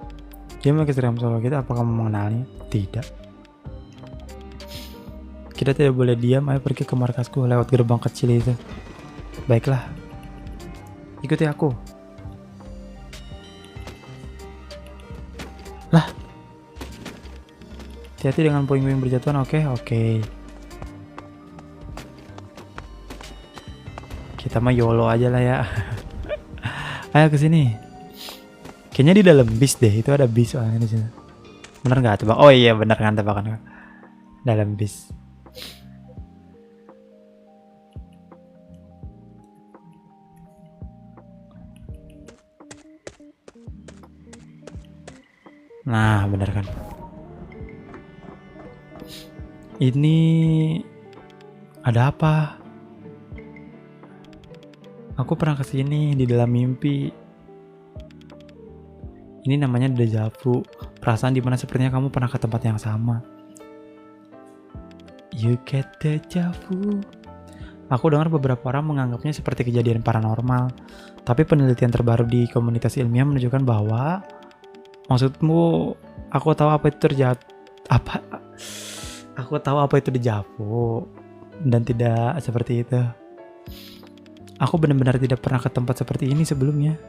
Dia pakai seragam solo kita. Apa kamu mengenalnya? Tidak. Kita tidak boleh diam. Ayo pergi ke markasku lewat gerbang kecil itu. Baiklah. Ikuti aku. Lah. Hati-hati dengan puing-puing berjatuhan. Oke. Kita mah YOLO aja lah ya. Ayo ke sini. Kayaknya di dalam bis deh. Itu ada bis soalnya di sini. Bener nggak tebak? Oh iya bener kan tebakan. Dalam bis. Nah bener kan. Ini ada apa? Aku pernah kesini di dalam mimpi. Ini namanya deja vu. Perasaan dimana sepertinya kamu pernah ke tempat yang sama. You get deja vu. Aku dengar beberapa orang menganggapnya seperti kejadian paranormal. Tapi penelitian terbaru di komunitas ilmiah menunjukkan bahwa... Maksudmu, aku tahu apa itu terjadi. Aku tahu apa itu deja vu. Dan tidak seperti itu. Aku benar-benar tidak pernah ke tempat seperti ini sebelumnya.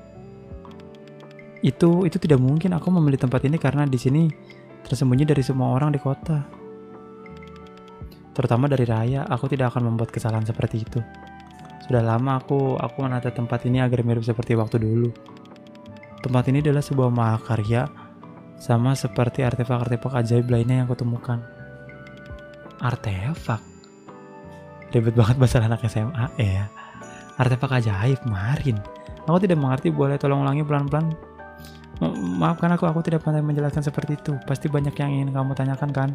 Itu tidak mungkin. Aku memilih tempat ini karena di sini tersembunyi dari semua orang di kota. Terutama dari Raya. Aku tidak akan membuat kesalahan seperti itu. Sudah lama aku menata tempat ini agar mirip seperti waktu dulu. Tempat ini adalah sebuah mahakarya, sama seperti artefak-artefak ajaib lainnya yang kutemukan. Artefak? Ribet banget bahasa anak SMA ya. Artefak ajaib, Marin. Aku tidak mengerti, boleh tolong ulangi pelan-pelan? maafkan aku tidak pandai menjelaskan seperti itu. Pasti banyak yang ingin kamu tanyakan kan?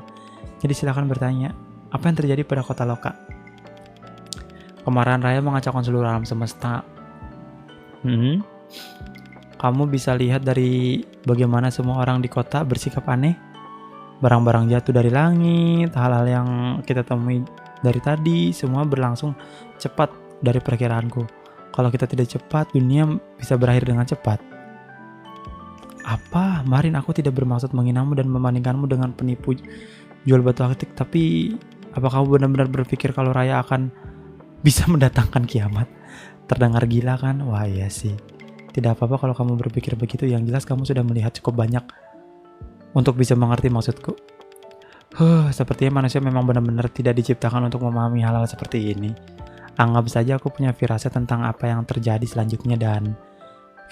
Jadi silakan bertanya. Apa yang terjadi pada kota Loka? Kemarahan Raya mengacaukan seluruh alam semesta. Kamu bisa lihat dari bagaimana semua orang di kota bersikap aneh. Barang-barang jatuh dari langit, hal-hal yang kita temui dari tadi, semua berlangsung cepat dari perkiraanku. Kalau kita tidak cepat, dunia bisa berakhir dengan cepat. Apa? Marin, aku tidak bermaksud menghinamu dan membandingkanmu dengan penipu jual batu akik, tapi apa kamu benar-benar berpikir kalau Raya akan bisa mendatangkan kiamat? Terdengar gila kan? Wah iya sih. Tidak apa-apa kalau kamu berpikir begitu, yang jelas kamu sudah melihat cukup banyak untuk bisa mengerti maksudku. Sepertinya manusia memang benar-benar tidak diciptakan untuk memahami hal-hal seperti ini. Anggap saja aku punya firasat tentang apa yang terjadi selanjutnya dan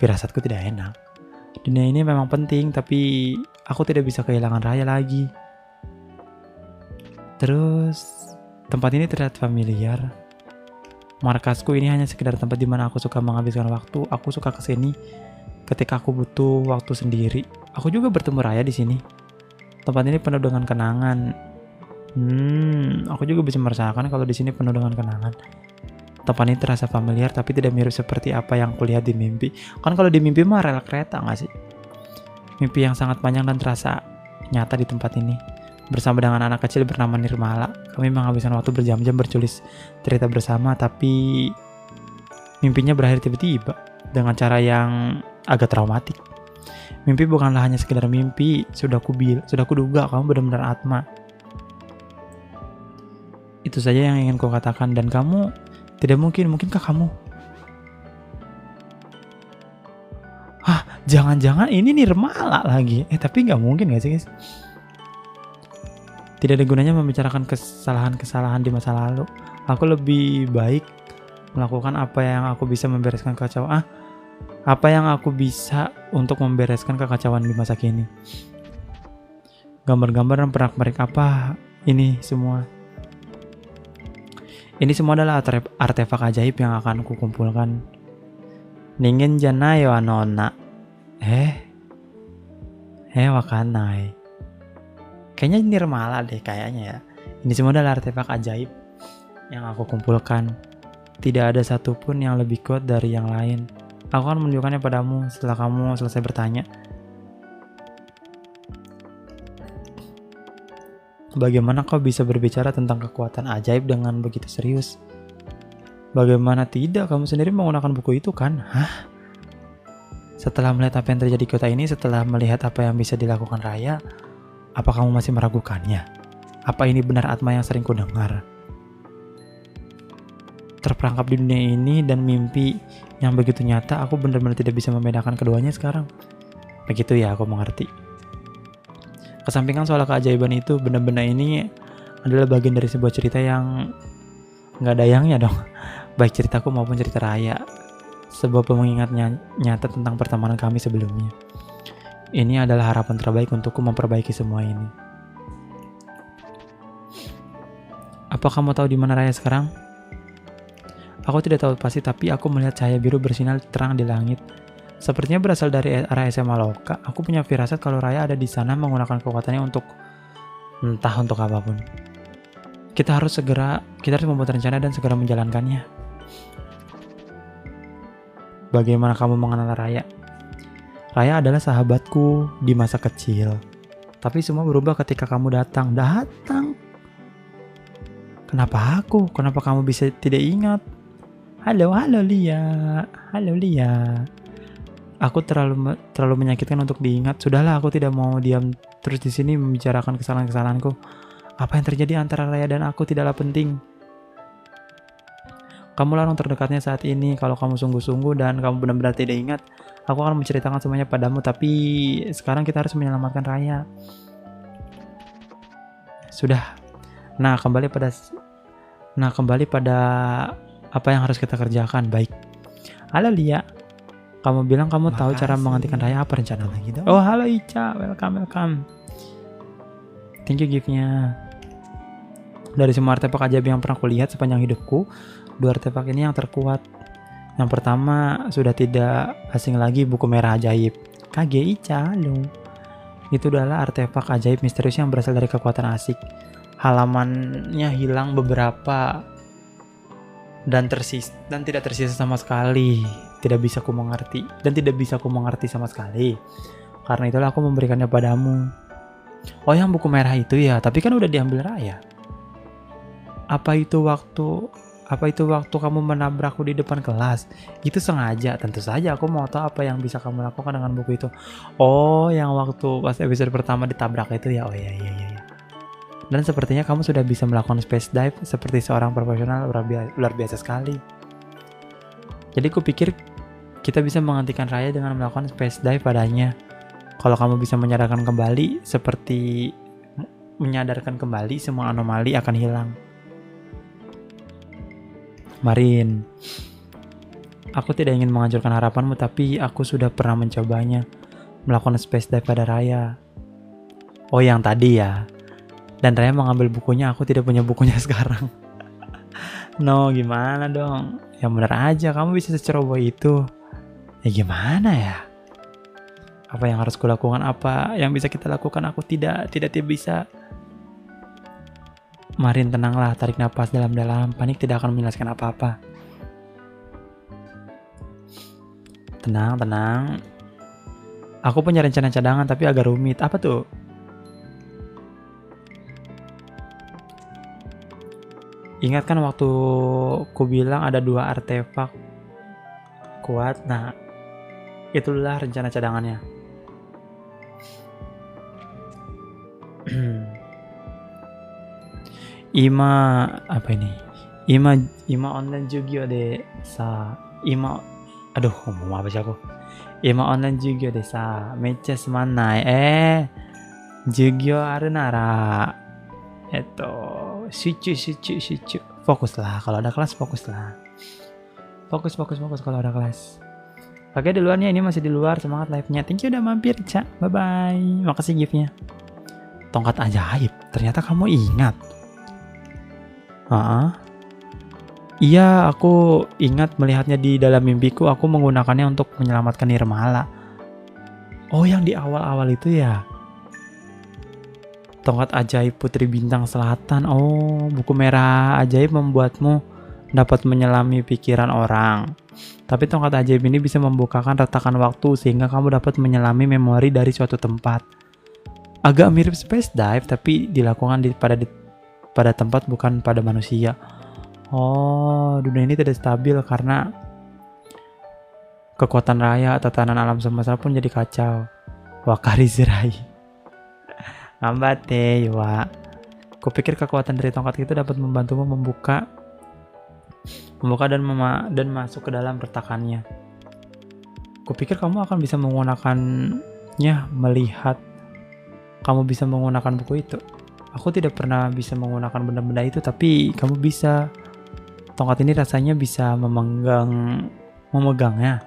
firasatku tidak enak. Dunia ini memang penting, tapi aku tidak bisa kehilangan Raya lagi. Terus, tempat ini terlihat familiar. Markasku ini hanya sekedar tempat di mana aku suka menghabiskan waktu. Aku suka kesini ketika aku butuh waktu sendiri. Aku juga bertemu Raya di sini. Tempat ini penuh dengan kenangan. Aku juga bisa merasakan kalau di sini penuh dengan kenangan. Tempat ini terasa familiar tapi tidak mirip seperti apa yang kulihat di mimpi. Kan kalau di mimpi mah rel kereta nggak sih? Mimpi yang sangat panjang dan terasa nyata di tempat ini. Bersama dengan anak kecil bernama Nirmala, kami menghabiskan waktu berjam-jam bertulis cerita bersama, tapi mimpinya berakhir tiba-tiba dengan cara yang agak traumatik. Mimpi bukanlah hanya sekedar mimpi, sudah kuduga kamu benar-benar Atma. Itu saja yang ingin ku katakan, dan kamu tidak mungkinkah kamu? Jangan-jangan ini Nirmala lagi. Tapi nggak mungkin nggak sih guys? Tidak ada gunanya membicarakan kesalahan-kesalahan di masa lalu. Aku lebih baik melakukan apa yang aku bisa membereskan kekacauan. Apa yang aku bisa untuk membereskan kekacauan di masa kini. Gambar-gambar dan perak-perik apa ini semua? Ini semua adalah artefak ajaib yang akan aku kumpulkan. Ningen janai wa nona. Wakanai. Kayaknya Nirmala deh kayaknya ya. Ini semua adalah artefak ajaib yang aku kumpulkan. Tidak ada satupun yang lebih kuat dari yang lain. Aku akan menunjukkannya padamu setelah kamu selesai bertanya. Bagaimana kau bisa berbicara tentang kekuatan ajaib dengan begitu serius? Bagaimana tidak, kamu sendiri menggunakan buku itu kan? Setelah melihat apa yang terjadi di kota ini, setelah melihat apa yang bisa dilakukan Raya, apa kamu masih meragukannya? Apa ini benar Atma yang sering kudengar? Terperangkap di dunia ini dan mimpi yang begitu nyata, aku benar-benar tidak bisa membedakan keduanya sekarang. Begitu ya, aku mengerti. Kesampingkan soal keajaiban itu, benda-benda ini adalah bagian dari sebuah cerita yang nggak ada yangnya dong. Baik ceritaku maupun cerita Raya. Sebuah pengingat nyata tentang pertemanan kami sebelumnya. Ini adalah harapan terbaik untukku memperbaiki semua ini. Apa kamu tahu di mana Raya sekarang? Aku tidak tahu pasti, tapi aku melihat cahaya biru bersinar terang di langit. Sepertinya berasal dari arah SMA Loka. Aku punya firasat kalau Raya ada di sana menggunakan kekuatannya untuk entah untuk apapun. Kita harus membuat rencana dan segera menjalankannya. Bagaimana kamu mengenal Raya? Raya adalah sahabatku di masa kecil. Tapi semua berubah ketika kamu datang. Kenapa aku? Kenapa kamu bisa tidak ingat? Halo Lia. Aku terlalu menyakitkan untuk diingat. Sudahlah, aku tidak mau diam terus di sini membicarakan kesalahan-kesalahanku. Apa yang terjadi antara Raya dan aku tidaklah penting. Kamulah orang terdekatnya saat ini. Kalau kamu sungguh-sungguh dan kamu benar-benar tidak ingat, aku akan menceritakan semuanya padamu. Tapi sekarang kita harus menyelamatkan Raya. Sudah. Nah, kembali pada apa yang harus kita kerjakan. Baik. Halo Lia. Kamu bilang kamu tahu cara menghentikan Raya. Apa rencana lagi dong? Oh, halo Ica. Welcome. Thank you gift-nya. Dari semua artefak ajaib yang pernah kulihat sepanjang hidupku, 2 artefak ini yang terkuat. Yang pertama sudah tidak asing lagi, buku merah ajaib. KGI Calo. Itu adalah artefak ajaib misterius yang berasal dari kekuatan asik. Halamannya hilang beberapa dan tidak tersisa sama sekali. Tidak bisa ku mengerti sama sekali. Karena itulah aku memberikannya padamu. Oh, yang buku merah itu ya, tapi kan udah diambil Raya. Apa itu waktu kamu menabrakku di depan kelas? Itu sengaja, tentu saja aku mau tahu apa yang bisa kamu lakukan dengan buku itu. Oh, yang waktu pas episode pertama ditabrak itu ya. Oh iya. Dan sepertinya kamu sudah bisa melakukan space dive seperti seorang profesional, luar biasa sekali. Jadi kupikir kita bisa menghentikan Raya dengan melakukan space dive padanya. Kalau kamu bisa menyadarkan kembali, semua anomali akan hilang. Marin, aku tidak ingin menghancurkan harapanmu, tapi aku sudah pernah mencobanya, melakukan space dive pada Raya. Oh, yang tadi ya. Dan Raya mengambil bukunya, aku tidak punya bukunya sekarang. No, gimana dong? Yang benar aja, kamu bisa seceroboh itu. Ya gimana ya? Apa yang harus kulakukan? Apa yang bisa kita lakukan? Aku tidak bisa. Marin, tenanglah, tarik napas dalam-dalam. Panik tidak akan menjelaskan apa-apa. Tenang. Aku punya rencana cadangan tapi agak rumit. Apa tuh? Ingat kan waktu ku bilang ada 2 artefak kuat? Nah, itulah rencana cadangannya. Apa ini? Ima online Jugyo de sa. Ngomong apa sih aku? Ima online Jugyo de sa. Mecca semannai. Jugyo aru nara. Sucu. Fokuslah, kalau ada kelas fokuslah. Fokus kalau ada kelas. Oke, duluan ya, ini masih di luar, semangat live-nya. Thank you udah mampir, Ca. Bye-bye. Makasih gift-nya. Tongkat ajaib, ternyata kamu ingat. Iya, aku ingat melihatnya di dalam mimpiku. Aku menggunakannya untuk menyelamatkan Nirmala. Oh, yang di awal-awal itu ya. Tongkat ajaib Putri Bintang Selatan. Oh, buku merah ajaib membuatmu dapat menyelami pikiran orang. Tapi tongkat ajaib ini bisa membukakan retakan waktu sehingga kamu dapat menyelami memori dari suatu tempat. Agak mirip space dive tapi dilakukan pada tempat bukan pada manusia. Oh, dunia ini tidak stabil karena kekuatan Raya, tatanan alam semesta pun jadi kacau. Wakari Zirai. Ambate, Iwa. Kupikir kekuatan dari tongkat itu dapat membantumu membuka dan masuk ke dalam retakannya. Kupikir kamu akan bisa menggunakannya melihat kamu bisa menggunakan buku itu. Aku tidak pernah bisa menggunakan benda-benda itu, tapi kamu bisa. Tongkat ini rasanya bisa memegangnya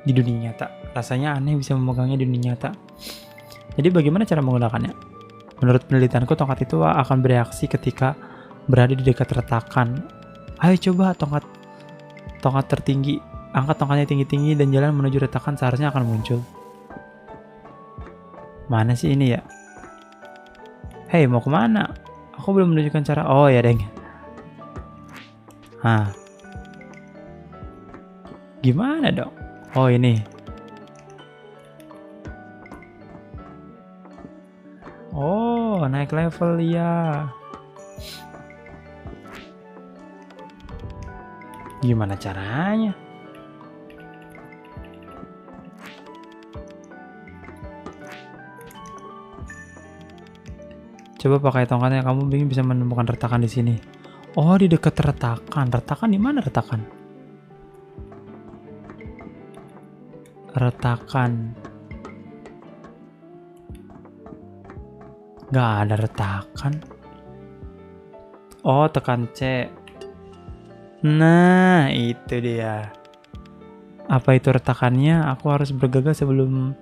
di dunia nyata. Rasanya aneh bisa memegangnya di dunia nyata. Jadi bagaimana cara menggunakannya? Menurut penelitianku, tongkat itu akan bereaksi ketika berada di dekat retakan. Ayo coba tongkat tertinggi. Angkat tongkatnya tinggi-tinggi dan jalan menuju retakan, seharusnya akan muncul. Mana sih ini ya? Hei, mau kemana? Aku belum menunjukkan cara. Oh ya deng. Gimana dong? Oh ini. Oh, naik level ya. Gimana caranya? Coba pakai tongkatnya, kamu bisa menemukan retakan di sini. Oh, di dekat retakan. Retakan di mana retakan? Gak ada retakan. Oh, tekan C. Nah, itu dia. Apa itu retakannya? Aku harus bergegas sebelum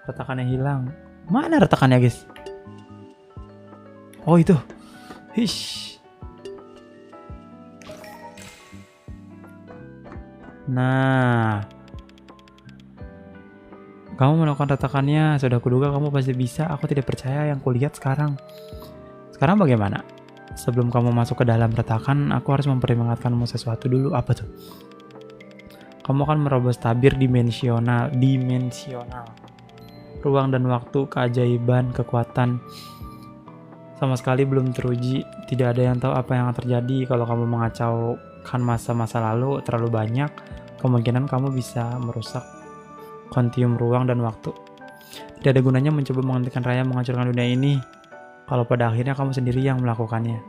retakannya hilang. Mana retakannya, guys? Oh, itu. Hish. Nah. Kamu melakukan retakannya, sudah kuduga kamu pasti bisa, aku tidak percaya yang kulihat sekarang. Sekarang bagaimana? Sebelum kamu masuk ke dalam retakan, aku harus memperingatkanmu sesuatu dulu. Apa tuh? Kamu akan merobos tabir dimensional. Ruang dan waktu, keajaiban, kekuatan sama sekali belum teruji. Tidak ada yang tahu apa yang akan terjadi kalau kamu mengacaukan masa-masa lalu terlalu banyak. Kemungkinan kamu bisa merusak kontinuum ruang dan waktu. Tidak ada gunanya mencoba menghentikan Raya menghancurkan dunia ini kalau pada akhirnya kamu sendiri yang melakukannya.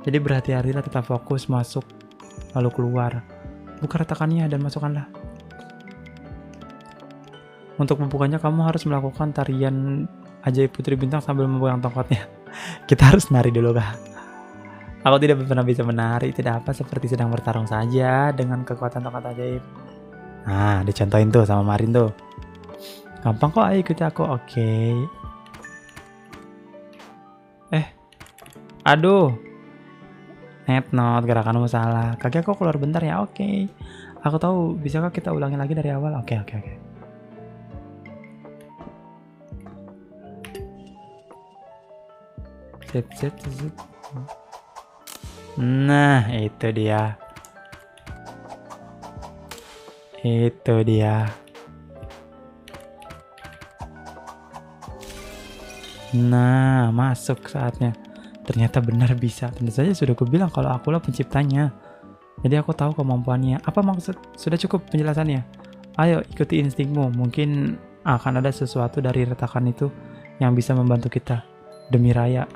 Jadi berhati-hatilah, tetap fokus, masuk lalu keluar. Buka retakannya dan masukkanlah. Untuk membukanya kamu harus melakukan tarian ajaib Putri Bintang sambil memegang tongkatnya. Kita harus nari dulu kah? Aku tidak pernah bisa menari, tidak apa, seperti sedang bertarung saja dengan kekuatan tongkat ajaib. Nah, dicontohin tuh sama Marin tuh. Gampang kok, ayo ikuti aku. Oke. Aduh. Not, gerakanmu salah. Kaki aku keluar bentar ya. Oke. Aku tahu, bisakah kita ulangi lagi dari awal? Oke. Set. Nah, itu dia. Nah, masuk saatnya. Ternyata benar bisa. Tentu saja sudah kubilang kalau akulah penciptanya. Jadi aku tahu kemampuannya. Apa maksud? Sudah cukup penjelasannya. Ayo ikuti instingmu. Mungkin akan ada sesuatu dari retakan itu yang bisa membantu kita. Demi Raya.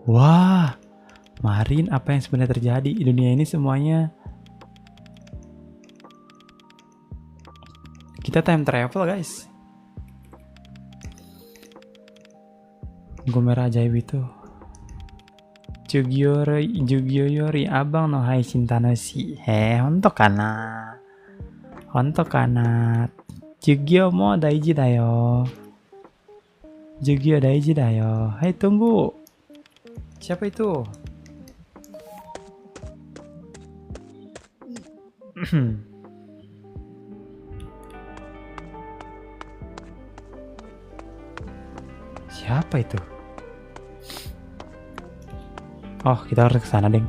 Wah. Marin, apa yang sebenarnya terjadi di dunia ini semuanya? Kita time travel, guys. Gue merah ajaib itu. Jugyo-yori abang no hai cinta no shi. Honto kana. Jugyo mo daiji dayo. Hai, tunggu. Siapa itu? Siapa itu? Oh, kita harus ke sana, deng.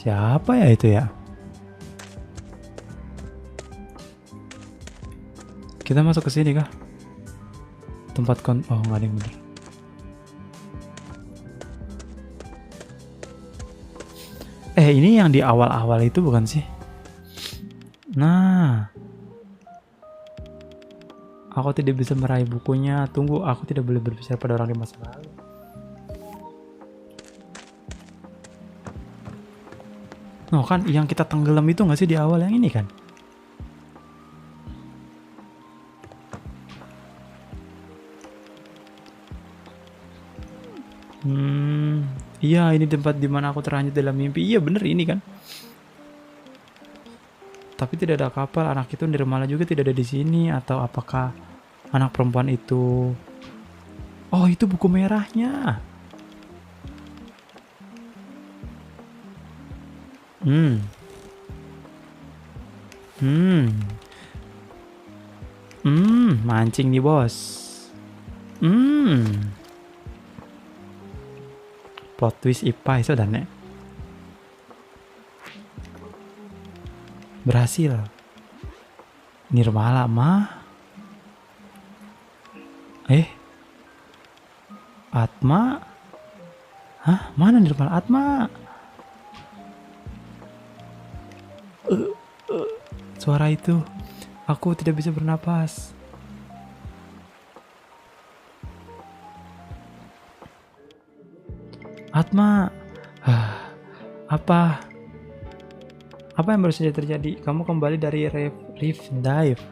Siapa ya itu ya? Kita masuk ke sini kah? Tempat oh, nggak ada yang bener. Ini yang di awal-awal itu bukan sih? Nah, aku tidak bisa meraih bukunya. Tunggu, aku tidak boleh berbicara pada orang di masa lalu. No kan, yang kita tenggelam itu nggak sih di awal yang ini kan? Iya, ini tempat dimana aku terhanyut dalam mimpi. Iya bener ini kan. Tapi tidak ada kapal. Anak itu Nirmala juga tidak ada di sini. Atau apakah anak perempuan itu? Oh, itu buku merahnya. Mancing nih bos. Plot twist IPA itu dan berhasil. Nirmala mah. Atma. Hah? Mana Nirmala? Atma. Suara itu. Aku tidak bisa bernapas. Atma. Apa yang baru saja terjadi? Kamu kembali dari Rift Dive.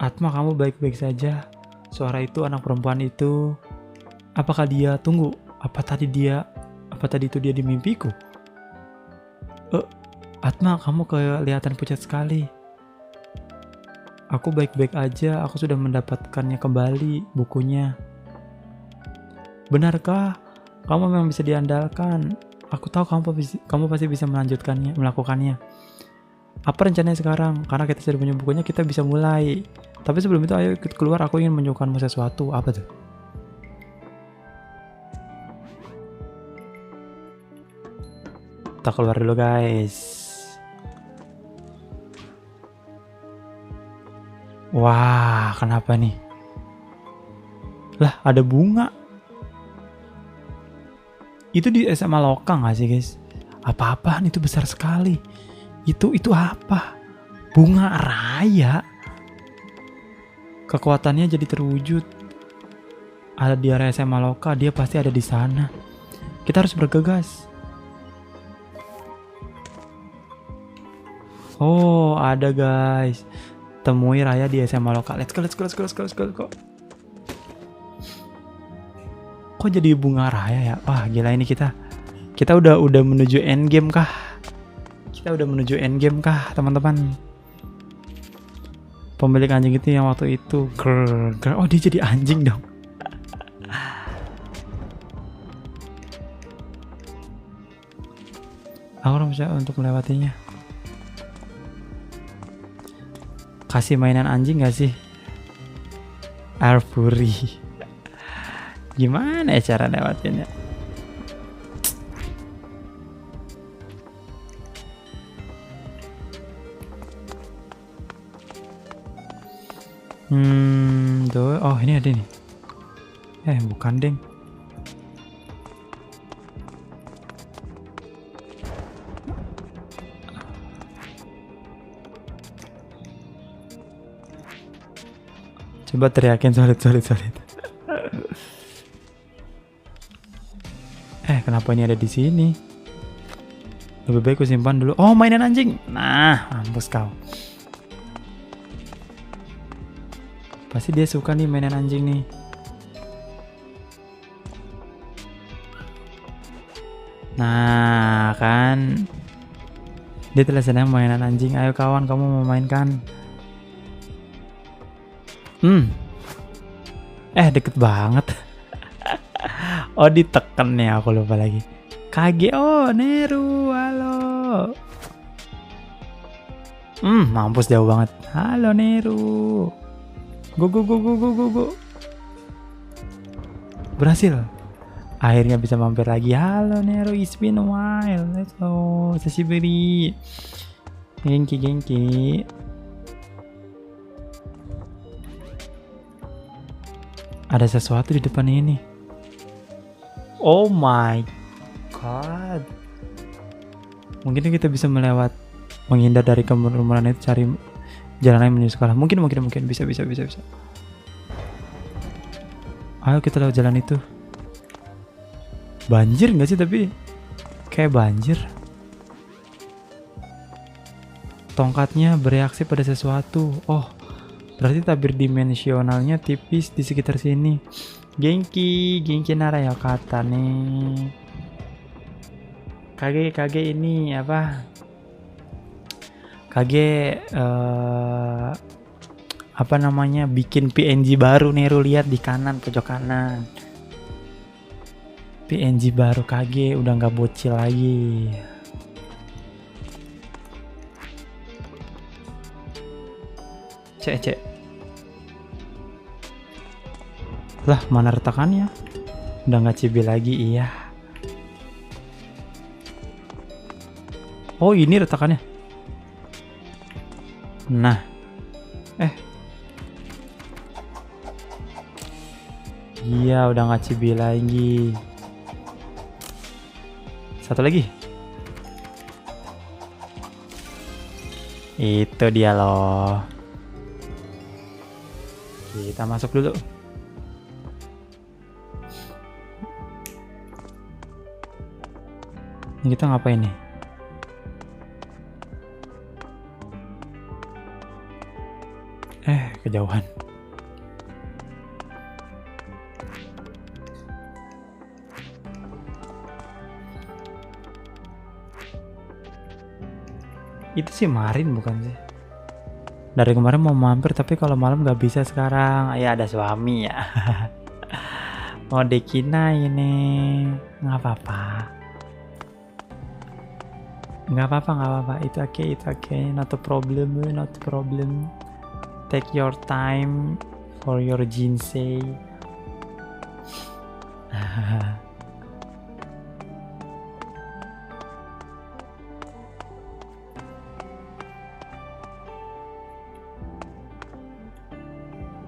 Atma, kamu baik-baik saja? Suara itu, anak perempuan itu, apakah dia, tunggu, apa tadi itu dia di mimpiku? Atma, kamu kelihatan pucat sekali. Aku baik-baik aja, aku sudah mendapatkannya kembali, bukunya. Benarkah? Kamu memang bisa diandalkan. Aku tahu kamu pasti bisa melakukannya. Apa rencananya sekarang? Karena kita sudah punya bukunya, kita bisa mulai. Tapi sebelum itu ayo ikut keluar, aku ingin menunjukkanmu sesuatu. Apa tuh? Kita keluar dulu guys. Wah, kenapa nih? Lah, ada bunga. Itu di SMA lokal gak sih guys? Apa-apaan itu besar sekali. Itu apa? Bunga raya. Kekuatannya jadi terwujud. Ada di area SMA lokal, dia pasti ada di sana. Kita harus bergegas. Oh, ada guys. Temui Raya di SMA lokal. Let's go. Kok jadi bunga Raya ya? Wah, gila ini kita udah menuju end game kah? Teman-teman? Pemilik anjing itu yang waktu itu oh, dia jadi anjing dong. Aku harus bisa untuk melewatinya. Kasih mainan anjing gak sih? Air Fury. Gimana ya cara lewatinnya? Oh ini ada nih. Bukan deng. Coba teriakin solid. Kenapa ini ada di sini? Lebih baik ku simpan dulu. Oh, mainan anjing. Nah, mampus kau. Pasti dia suka nih mainan anjing nih. Nah, kan. Dia telah senang mainan anjing. Ayo kawan, kamu mau mainkan? Deket banget. Oh, ditekan nih, aku lupa lagi. KGO Neru, halo. Mampus jauh banget. Halo Neru. Go. Berhasil. Akhirnya bisa mampir lagi. Halo Neru, it's been a while. Let's go. Sashiburi. Genki. Ada sesuatu di depan ini. Oh my god. Mungkin kita bisa menghindar dari kerumunan itu, cari jalan lain menuju sekolah. Mungkin bisa. Ayo kita lewat jalan itu. Banjir nggak sih? Tapi kayak banjir. Tongkatnya bereaksi pada sesuatu. Oh, berarti tabir dimensionalnya tipis di sekitar sini. Genki nara ya kata nih. Kage ini apa? Kage apa namanya? Bikin PNG baru Neru, lihat di kanan, pojok kanan. PNG baru Kage udah nggak bocil lagi. Cek. Lah, mana retakannya? Udah nggak cibi lagi, iya. Oh, ini retakannya. Nah. Iya, udah nggak cibi lagi. Satu lagi. Itu dia loh. Kita masuk dulu. Ini kita ngapain nih? kejauhan. Itu sih Marin bukan sih? Dari kemarin mau mampir tapi kalau malam nggak bisa sekarang. Ya ada suami ya. Mau dekina ini. Nggak apa-apa. Nggak apa-apa. Itu okay. Not a problem. Take your time for your jinsei.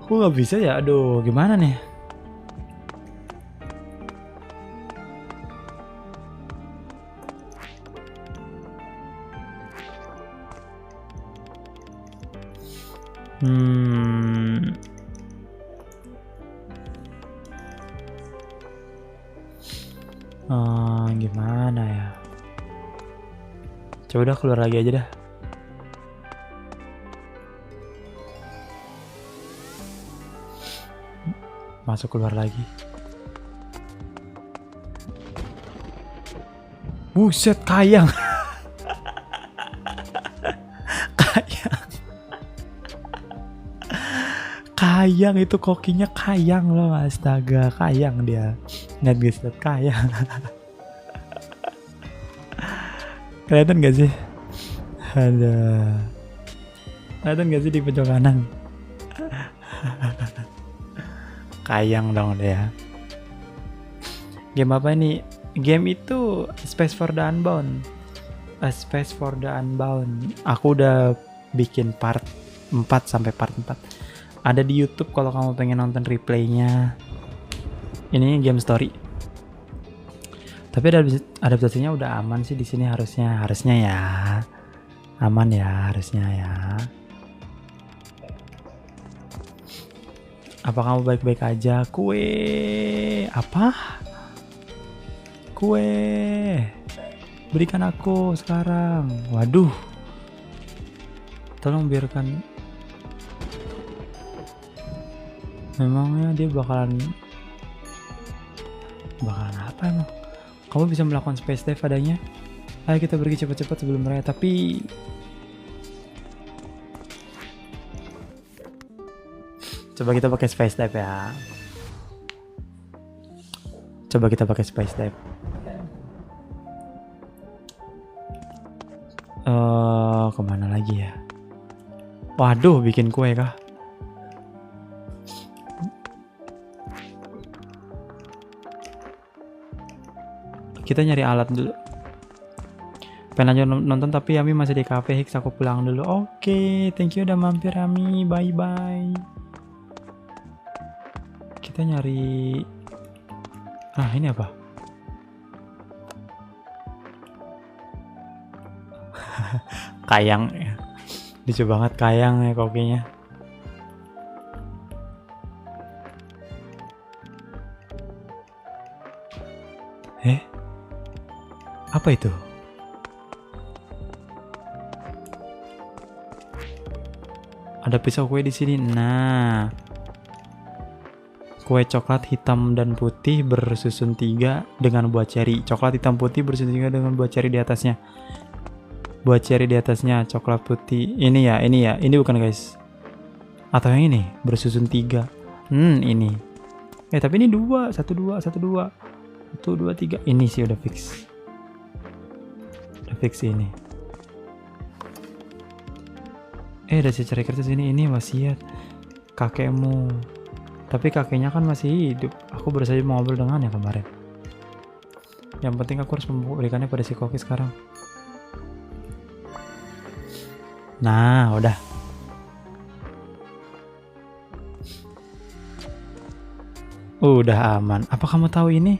Kok nggak bisa ya? Aduh, gimana nih? Gimana ya? Coba udah keluar lagi aja dah. Masuk keluar lagi. Buset, kayang. Kayang itu kokinya kayang loh, astaga, kayang dia. Net guys, kayang. Kelihatan gak sih? Ada. Kelihatan gak sih di pojok kanan? Kayang dong dia. Game apa ini? Game itu Space for the Unbound. Space for the Unbound. Aku udah bikin part 4 sampai part 4. Ada di YouTube kalau kamu pengen nonton replaynya. Ini game story. Tapi adaptasinya udah aman sih di sini harusnya ya. Aman ya harusnya ya. Apa kamu baik-baik aja? Kue apa? Kue. Berikan aku sekarang. Waduh. Tolong biarkan. Memangnya dia bakalan apa emang? Kamu bisa melakukan space dive adanya? Ayo kita pergi cepat-cepat sebelum mereka. Tapi coba kita pakai space dive ya. Coba kita pakai space dive. Kemana lagi ya? Waduh, bikin kue kah? Kita nyari alat dulu. Pengen lanjut nonton tapi Ami masih di cafe. Hicks, aku pulang dulu. Oke, thank you udah mampir Ami. Bye bye. Kita nyari. Ah, ini apa? Kayang. Lucu banget kayang ya kokinya. Apa itu? Ada pisau kue di sini. Nah, kue coklat hitam dan putih bersusun 3 dengan buah ceri. Coklat hitam putih bersusun 3 dengan buah ceri di atasnya. Buah ceri di atasnya, coklat putih. Ini ya. Ini bukan guys. Atau yang ini bersusun 3. Ini. Tapi ini 2, 1 2, 1 2. 1 2 3. Ini sih udah fix. Fix ini. Ada secari kertas ini wasiat kakekmu. Tapi kakeknya kan masih hidup. Aku baru saja mau ngobrol dengannya kemarin. Yang penting aku harus memberikannya pada si koki sekarang. Nah, udah. Udah aman. Apa kamu tahu ini?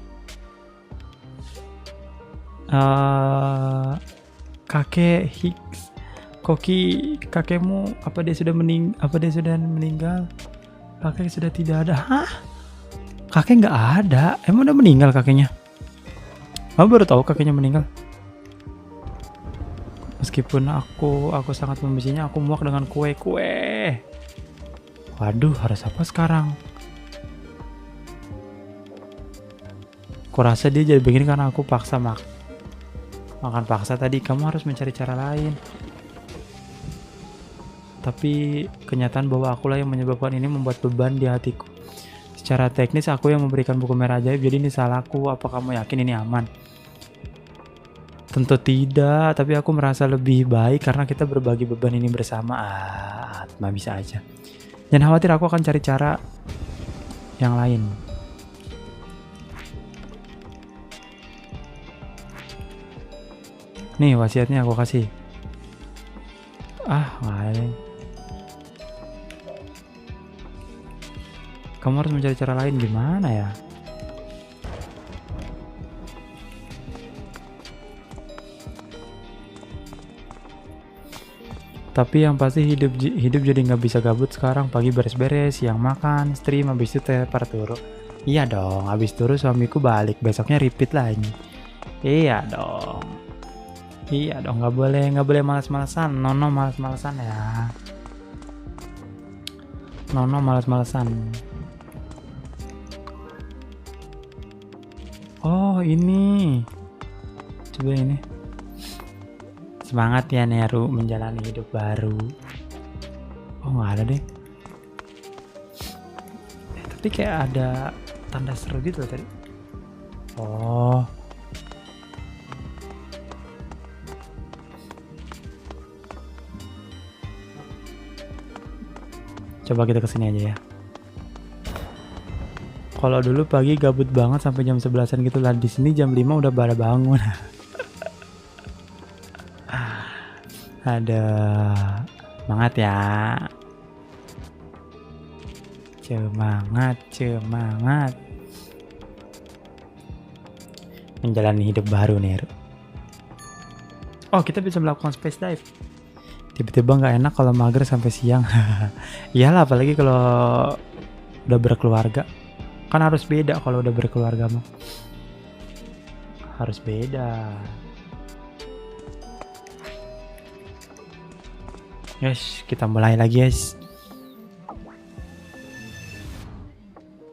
Kakek Hicks, koki kakekmu apa dia sudah meninggal? Kakek sudah tidak ada. Hah? Kakek nggak ada? Emang udah meninggal kakeknya? Kamu baru tahu kakeknya meninggal? Meskipun aku sangat membencinya, aku muak dengan kue. Waduh, harus apa sekarang? Kurasa dia jadi begini karena aku paksa makan paksa tadi. Kamu harus mencari cara lain. Tapi kenyataan bahwa akulah yang menyebabkan ini membuat beban di hatiku. Secara teknis aku yang memberikan buku merah ajaib, jadi ini salahku. Apa kamu yakin ini aman? Tentu tidak, tapi aku merasa lebih baik karena kita berbagi beban ini bersama. Atma bisa aja. Jangan khawatir, aku akan cari cara yang lain. Nih wasiatnya aku kasih. Nggak ada. Kamu harus mencari cara lain. Gimana ya? Tapi yang pasti hidup jadi nggak bisa gabut sekarang. Pagi beres-beres, siang makan, stream, habis itu tepar turu. Iya dong, habis turu suamiku balik, besoknya repeat lagi. Iya dong, nggak boleh malas-malasan. Nono malas-malasan ya. Nono malas-malasan. Oh ini, coba ini. Semangat ya Neru menjalani hidup baru. Oh nggak ada deh. Tapi kayak ada tanda seru gitu loh tadi. Oh. Coba kita kesini aja ya. Kalau dulu pagi gabut banget sampai jam 11-an gitu lah. Di sini jam 5 udah pada bangun. Ada semangat ya. Semangat. Menjalani hidup baru nih. Oh, kita bisa melakukan space dive. Tiba-tiba nggak enak kalau mager sampai siang. Iyalah, apalagi kalau udah berkeluarga. Kan harus beda kalau udah berkeluarga mah. Harus beda. Yes, kita mulai lagi guys.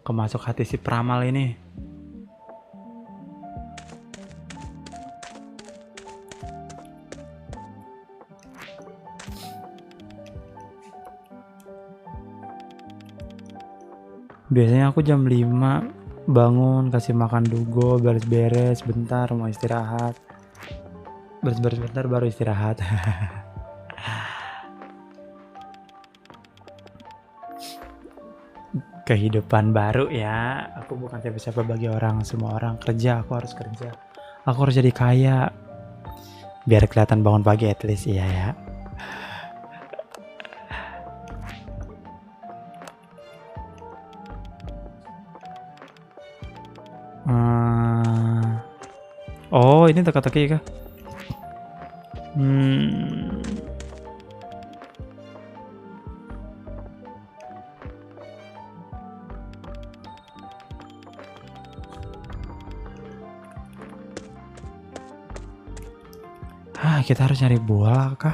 Kemasuk hati si peramal ini. Biasanya aku jam 5 bangun, kasih makan Dugo, beres-beres bentar, mau istirahat. Beres-beres bentar baru istirahat. Kehidupan baru ya. Aku bukan siapa-siapa bagi orang. Semua orang kerja, aku harus kerja. Aku harus jadi kaya. Biar kelihatan bangun pagi at least, iya ya. Oh, ini teka-teki kah? Kita harus nyari bola kah?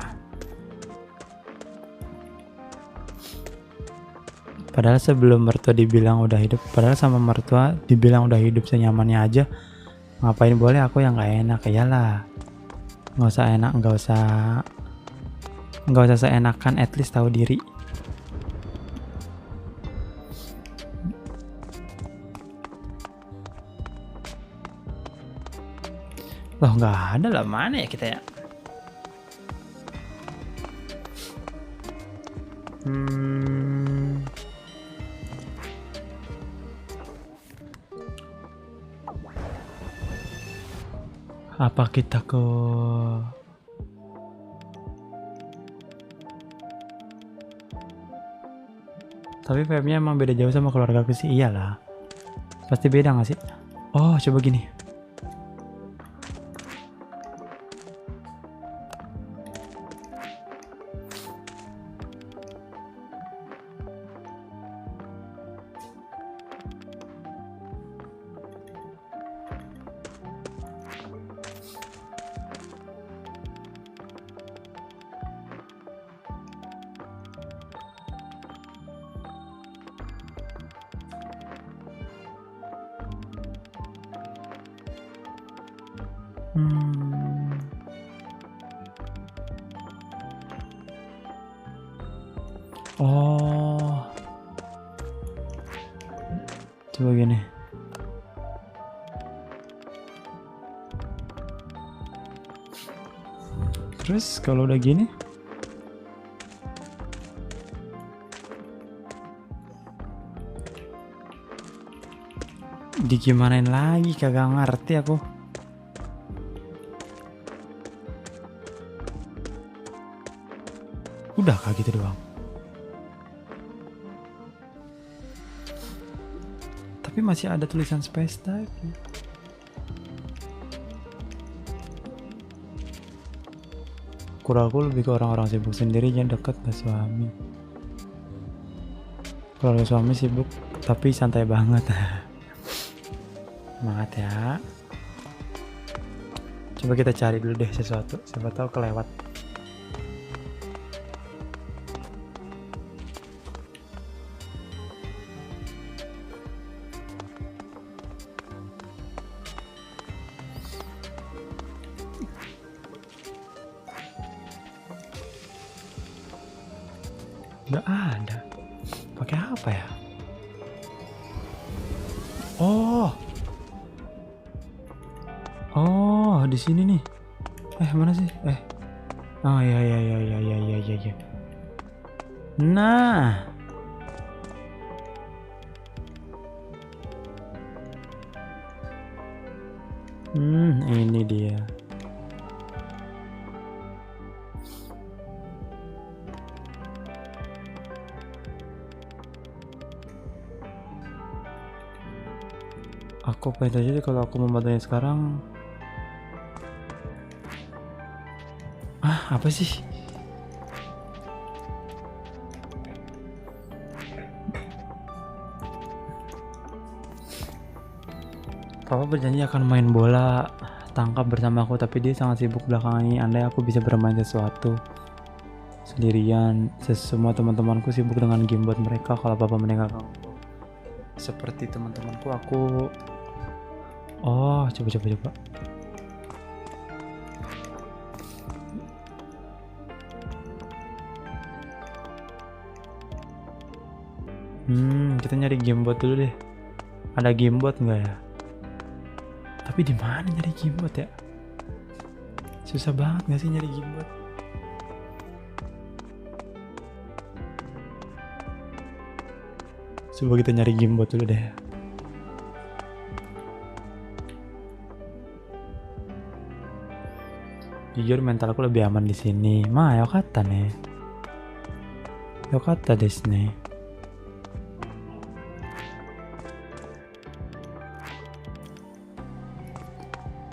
Padahal sebelum mertua dibilang udah hidup, padahal sama mertua dibilang udah hidup senyamannya aja. Ngapain boleh aku yang nggak enak? Iyalah, nggak usah enak, nggak usah seenakan, at least tahu diri. Loh nggak ada lah, mana ya kita ya? Apa kita ke tapi vibe-nya emang beda jauh sama keluarga aku sih. Iyalah, pasti beda gak sih? Oh coba gini, Oh, coba gini. Terus kalau udah gini, digimanain lagi, kagak ngerti aku. Udah kayak gitu doang. Tapi masih ada tulisan space tadi. Aku lebih ke orang-orang sibuk sendiri yang dekat ke suami. Keluarga suami sibuk tapi santai banget. Semangat ya. Coba kita cari dulu deh sesuatu, siapa tahu kelewat. Nggak ada. Pakai apa ya? Oh, di sini nih. Mana sih? Oh ya. Nah. Ini dia. Aku pengen aja kalau aku membantunya sekarang. Apa sih? Papa berjanji akan main bola tangkap bersama aku, tapi dia sangat sibuk belakangan ini. Andai aku bisa bermain sesuatu sendirian. Semua teman-temanku sibuk dengan game buat mereka. Kalau papa meninggalkan aku seperti teman-temanku, aku coba. Kita nyari gamebot dulu deh. Ada gamebot nggak ya? Tapi di mana nyari gamebot ya? Susah banget nggak sih nyari gamebot? Coba kita nyari gamebot dulu deh. Jujur mentalku lebih aman di sini. Yokata nih. Yokata desu ne.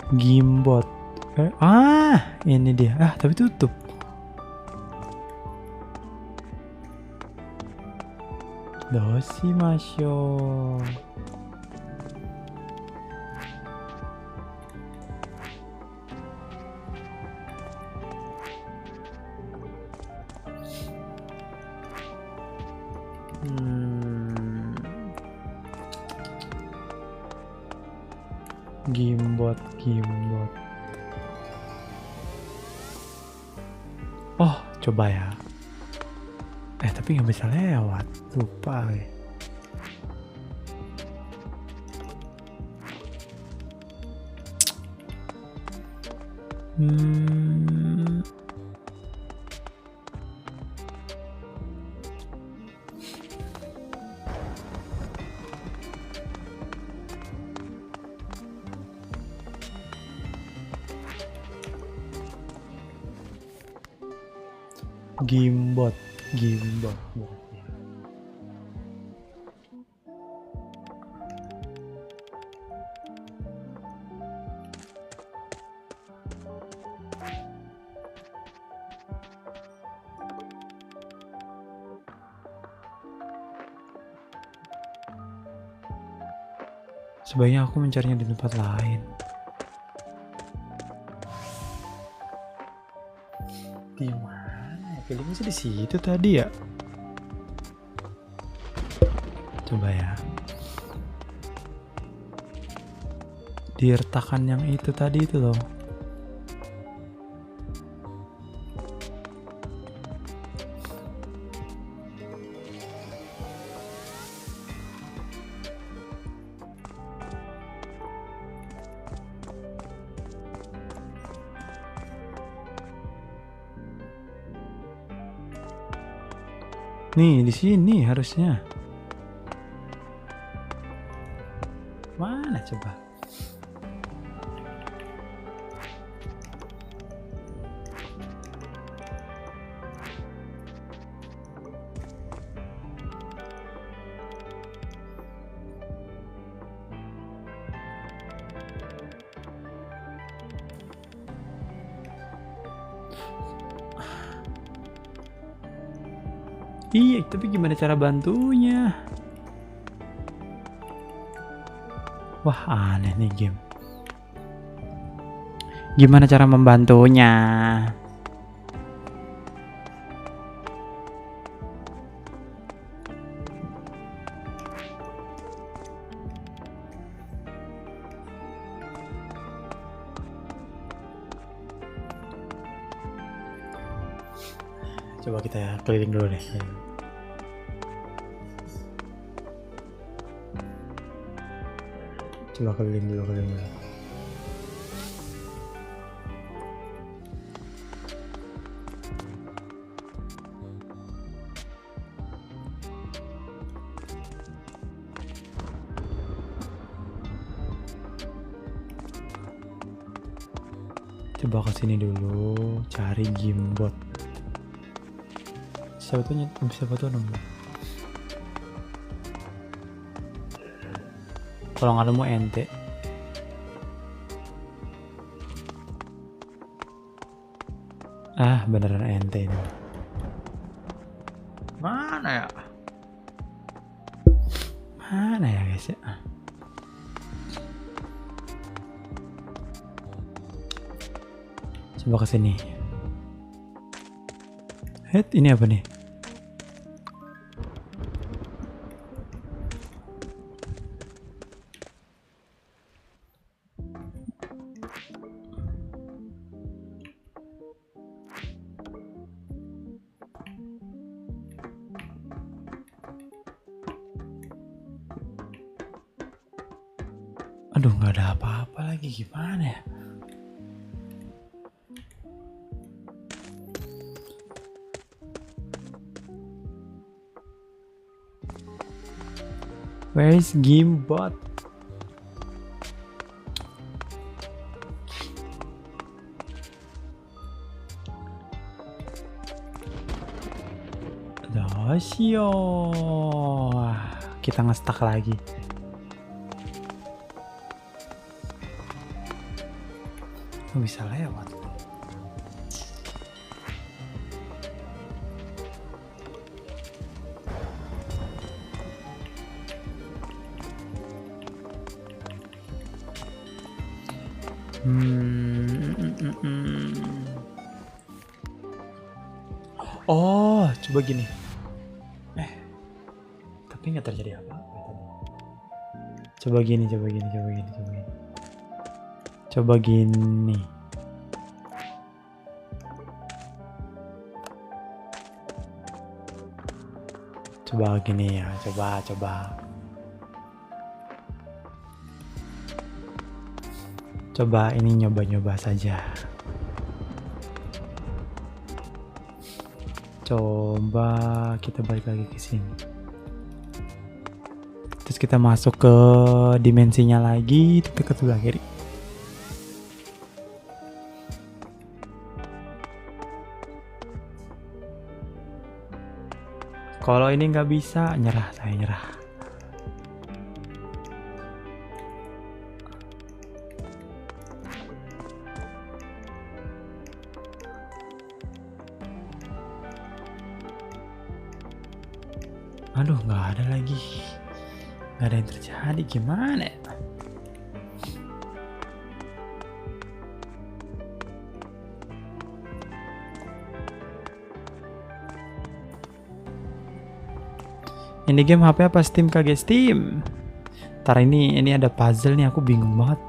Gamebot. Ini dia. Tapi tutup. Doshimasho. Gamebot. Coba ya. Tapi nggak bisa lewat. Lupa ya. Gamebot. Sebaiknya aku mencarinya di tempat lain. Di mana? Filmnya sih di situ tadi ya. Coba ya. Di retakan yang itu tadi itu loh. Nih di sini harusnya. Mana coba? Iya, tapi gimana cara bantunya? Wah, aneh nih game. Gimana cara membantunya? Coba kita keliling dulu deh. Coba keliling dulu. Coba kesini dulu, cari Gamebot. Siapa tuh nemu? Kalau nggak nemu ente. Ah, beneran ente ini. Mana ya? Mana ya guys ya? Coba kesini. Head, ini apa nih? Aduh, nggak ada apa-apa lagi, gimana ya? Where is Gamebot? Dosio. Kita nge-stuck lagi. Oh, bisa lewat. Oh, coba gini. Tapi nggak terjadi apa-apa. Coba gini. Coba gini. Coba gini ya, coba. Coba ini nyoba saja. Coba kita balik lagi ke sini. Terus kita masuk ke dimensinya lagi, ke sebelah kiri. Kalau ini nggak bisa, saya nyerah. Aduh, nggak ada lagi. Nggak ada yang terjadi, gimana ya? Ini game HP apa Steam? Kaget Steam. Ntar ini ada puzzle nih, aku bingung banget.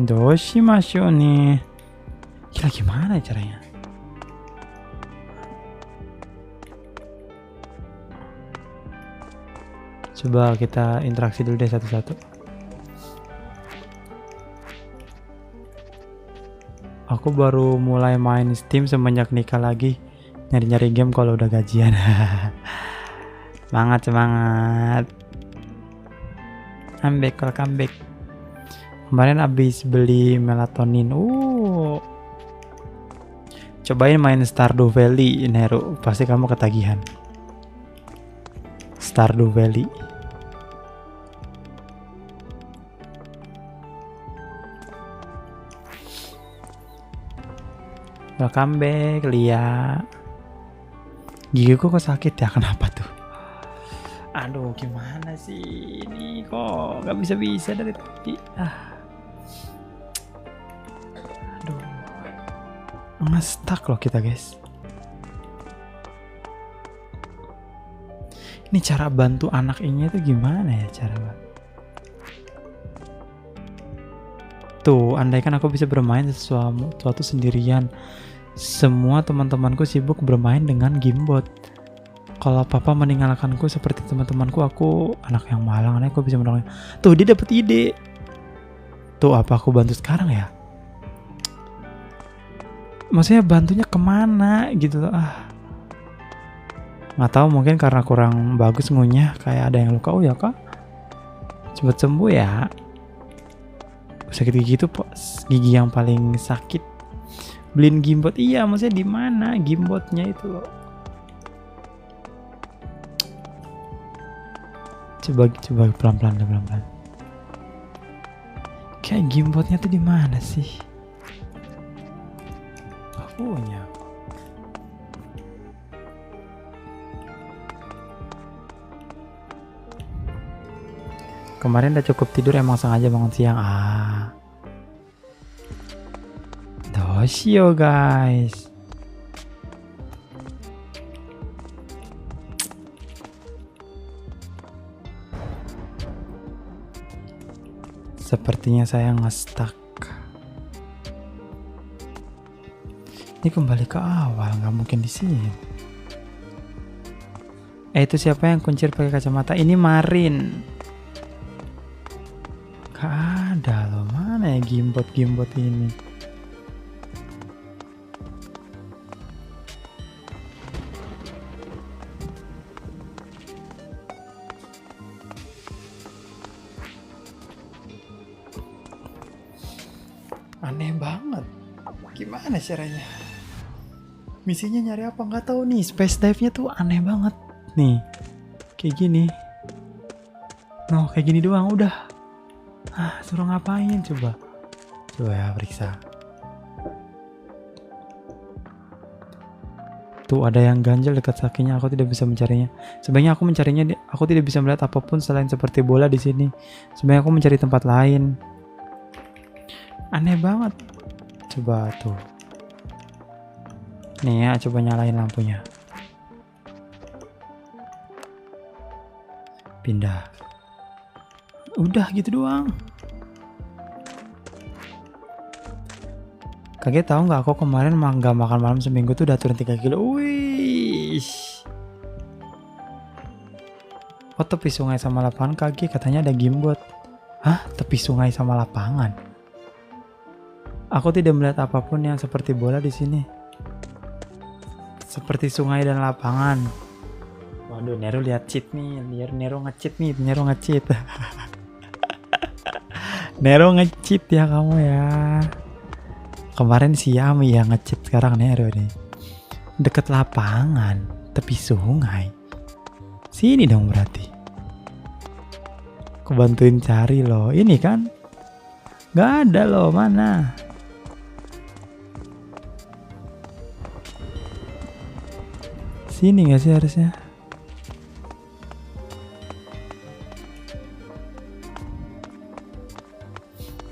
Doshimashu nih. Gila, gimana caranya? Coba kita interaksi dulu deh satu-satu. Aku baru mulai main Steam semenjak nikah lagi. Nyari-nyari game kalau udah gajian. Semangat. Welcome back. Kemarin abis beli melatonin. Cobain main Stardew Valley, Nero. Pasti kamu ketagihan. Stardew Valley. Welcome back, Lia. Gigiku kok sakit ya? Kenapa tuh? Aduh, gimana sih ini kok nggak bisa dari tadi? Aduh, nge-stuck loh kita, guys. Ini cara bantu anak ini tuh gimana ya cara bantu? Tuh, andaikan aku bisa bermain sesuatu sendirian. Semua teman-temanku sibuk bermain dengan gamebot. Kalau papa meninggalkanku seperti teman-temanku, aku anak yang malang, aku bisa menolongnya. Tuh, dia dapat ide. Tuh, apa aku bantu sekarang ya? Maksudnya bantunya kemana gitu loh. Nggak tahu, mungkin karena kurang bagus ngunyah, kayak ada yang luka. Oh ya kak, cepet sembuh ya. Sakit gigi tuh gigi yang paling sakit. Beliin gimbot, iya, maksudnya di mana gimbotnya itu loh? Coba pelan-pelan. Kayak gimbotnya tuh di mana sih? Punya. Kemarin udah cukup tidur, emang sengaja bangun siang. Doshio guys. Sepertinya saya nge-stuck. Ini kembali ke awal, nggak mungkin di sini. Itu siapa yang kuncir pakai kacamata? Ini Marin. Gak ada loh, mana ya gimbot ini? Aneh banget. Gimana caranya? Misinya nyari apa? Nggak tahu nih. Space dive-nya tuh aneh banget. Nih, kayak gini. No, kayak gini doang udah. Suruh ngapain coba? Coba ya, periksa. Tuh ada yang ganjel dekat kakinya. Aku tidak bisa mencarinya. Sebaiknya aku mencarinya. Aku tidak bisa melihat apapun selain seperti bola di sini. Sebaiknya aku mencari tempat lain. Aneh banget. Coba tuh. Nih ya, coba nyalain lampunya. Pindah. Udah gitu doang. Kaget tahu nggak, aku kemarin nggak makan malam seminggu tuh udah turun 3 kilo. Wih. Oh, tepi sungai sama lapangan kaget, katanya ada gimbot. Tepi sungai sama lapangan. Aku tidak melihat apapun yang seperti bola di sini. Seperti sungai dan lapangan. Waduh, Nero lihat cheat nih. Nero nge-cheat nih. Nero nge-cheat. Nero nge-cheat ya kamu ya. Kemarin si Yami yang nge-cheat, sekarang Nero nih. Deket lapangan, tepi sungai. Sini dong berarti. Aku bantuin cari loh. Ini kan gak ada loh, mana? Sini gak sih harusnya?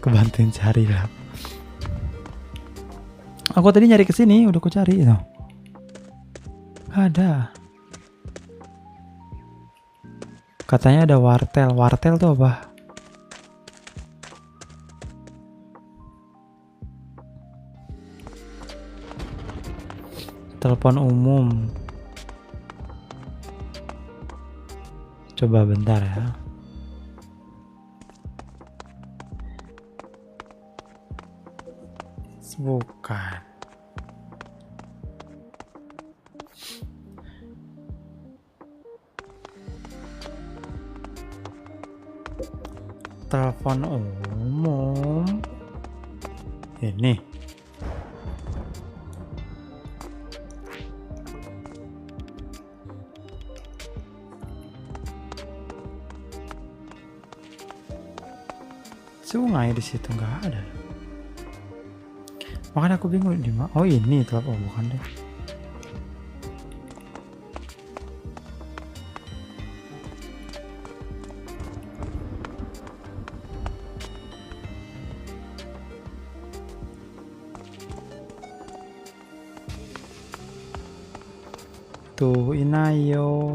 Kebantuin cari lah. Aku tadi nyari kesini, udah aku cari itu. Gak ada. Katanya ada wartel. Wartel tuh apa? Telepon umum. Coba bentar ya. Bukan. Telepon umum. Ini. Sungai di situ nggak ada. Makanya aku bingung di mana. Oh ini telepon, oh bukan deh. Tuh inayo.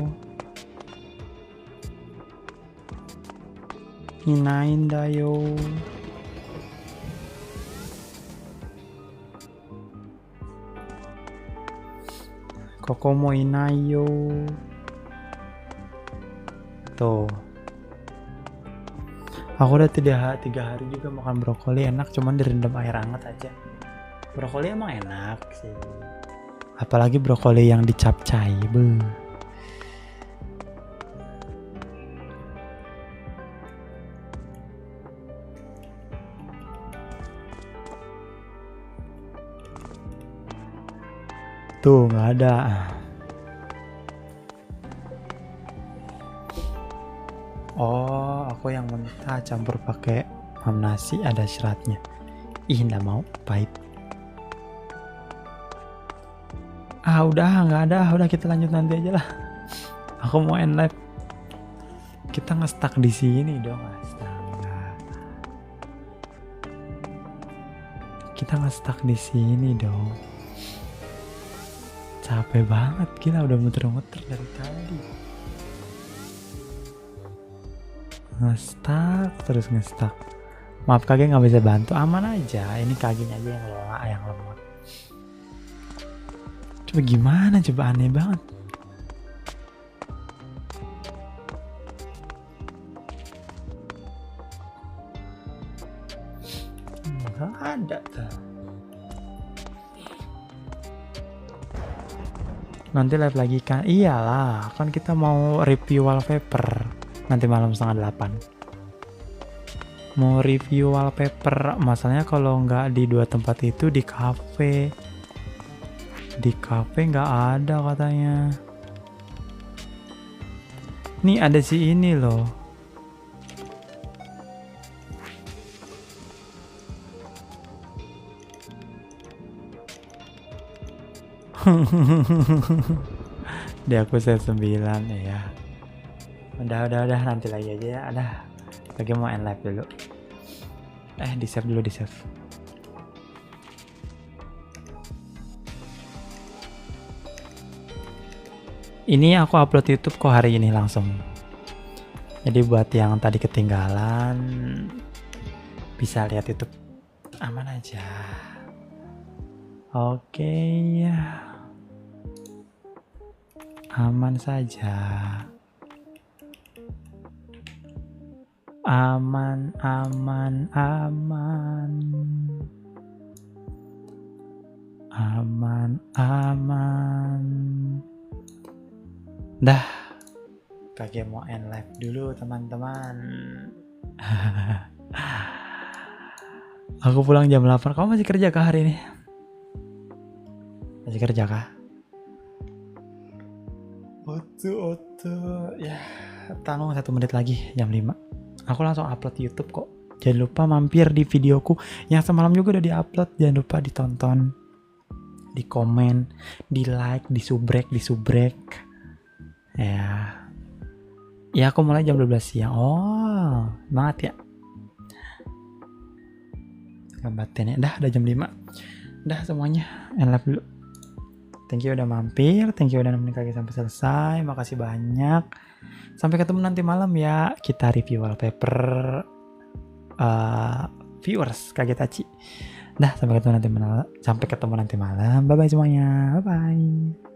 Inain dayo. Kokomo inayo. Tuh. Aku udah 3 hari juga makan brokoli, enak, cuman direndam air hangat aja. Brokoli emang enak sih. Apalagi brokoli yang dicapcay. Tuh nggak ada. Oh, aku yang minta campur pakai nasi, ada seratnya. Ih, nggak mau, pahit. Udah nggak ada, udah kita lanjut nanti aja lah. Aku mau end live. Kita nge-stuck di sini dong, astaga. Kita nge-stuck di sini dong. Capek banget, gila udah muter-muter dari tadi. Nge-stuck, terus nge-stuck. Maaf Kage nggak bisa bantu, aman aja. Ini Kagenya aja yang lola, yang lemot. Coba gimana, coba aneh banget. Nggak ada tuh. Nanti live lagi kan? Iyalah, kan kita mau review wallpaper nanti malam 7:30. Mau review wallpaper, masalahnya kalau nggak di 2 tempat itu di cafe. Di cafe nggak ada katanya. Nih ada si ini loh. Di aku set 9 ya. Udah nanti lagi aja ya. Lagi mau end live dulu. Di save dulu, di save. Ini aku upload YouTube kok hari ini langsung. Jadi buat yang tadi ketinggalan bisa lihat YouTube aman aja. Oke ya. Aman saja. Aman. Dah, Kage mau end live dulu teman-teman. Aku pulang jam 8. Kamu masih kerja kah hari ini? Masih kerja kah? Oto. Ya, tanggung 1 menit lagi jam 5. Aku langsung upload YouTube kok. Jangan lupa mampir di videoku yang semalam juga udah di-upload. Jangan lupa ditonton, di komen, di like, di subrek. Ya aku mulai jam 12 siang. Oh, banget ya. Gambatin ya. Udah jam 5. Udah semuanya end live dulu. Thank you udah mampir, thank you udah nemenin Kage sampai selesai. Makasih banyak. Sampai ketemu nanti malam ya. Kita review wallpaper viewers Kage Tachi. Dah, sampai ketemu nanti malam. Bye bye semuanya. Bye bye.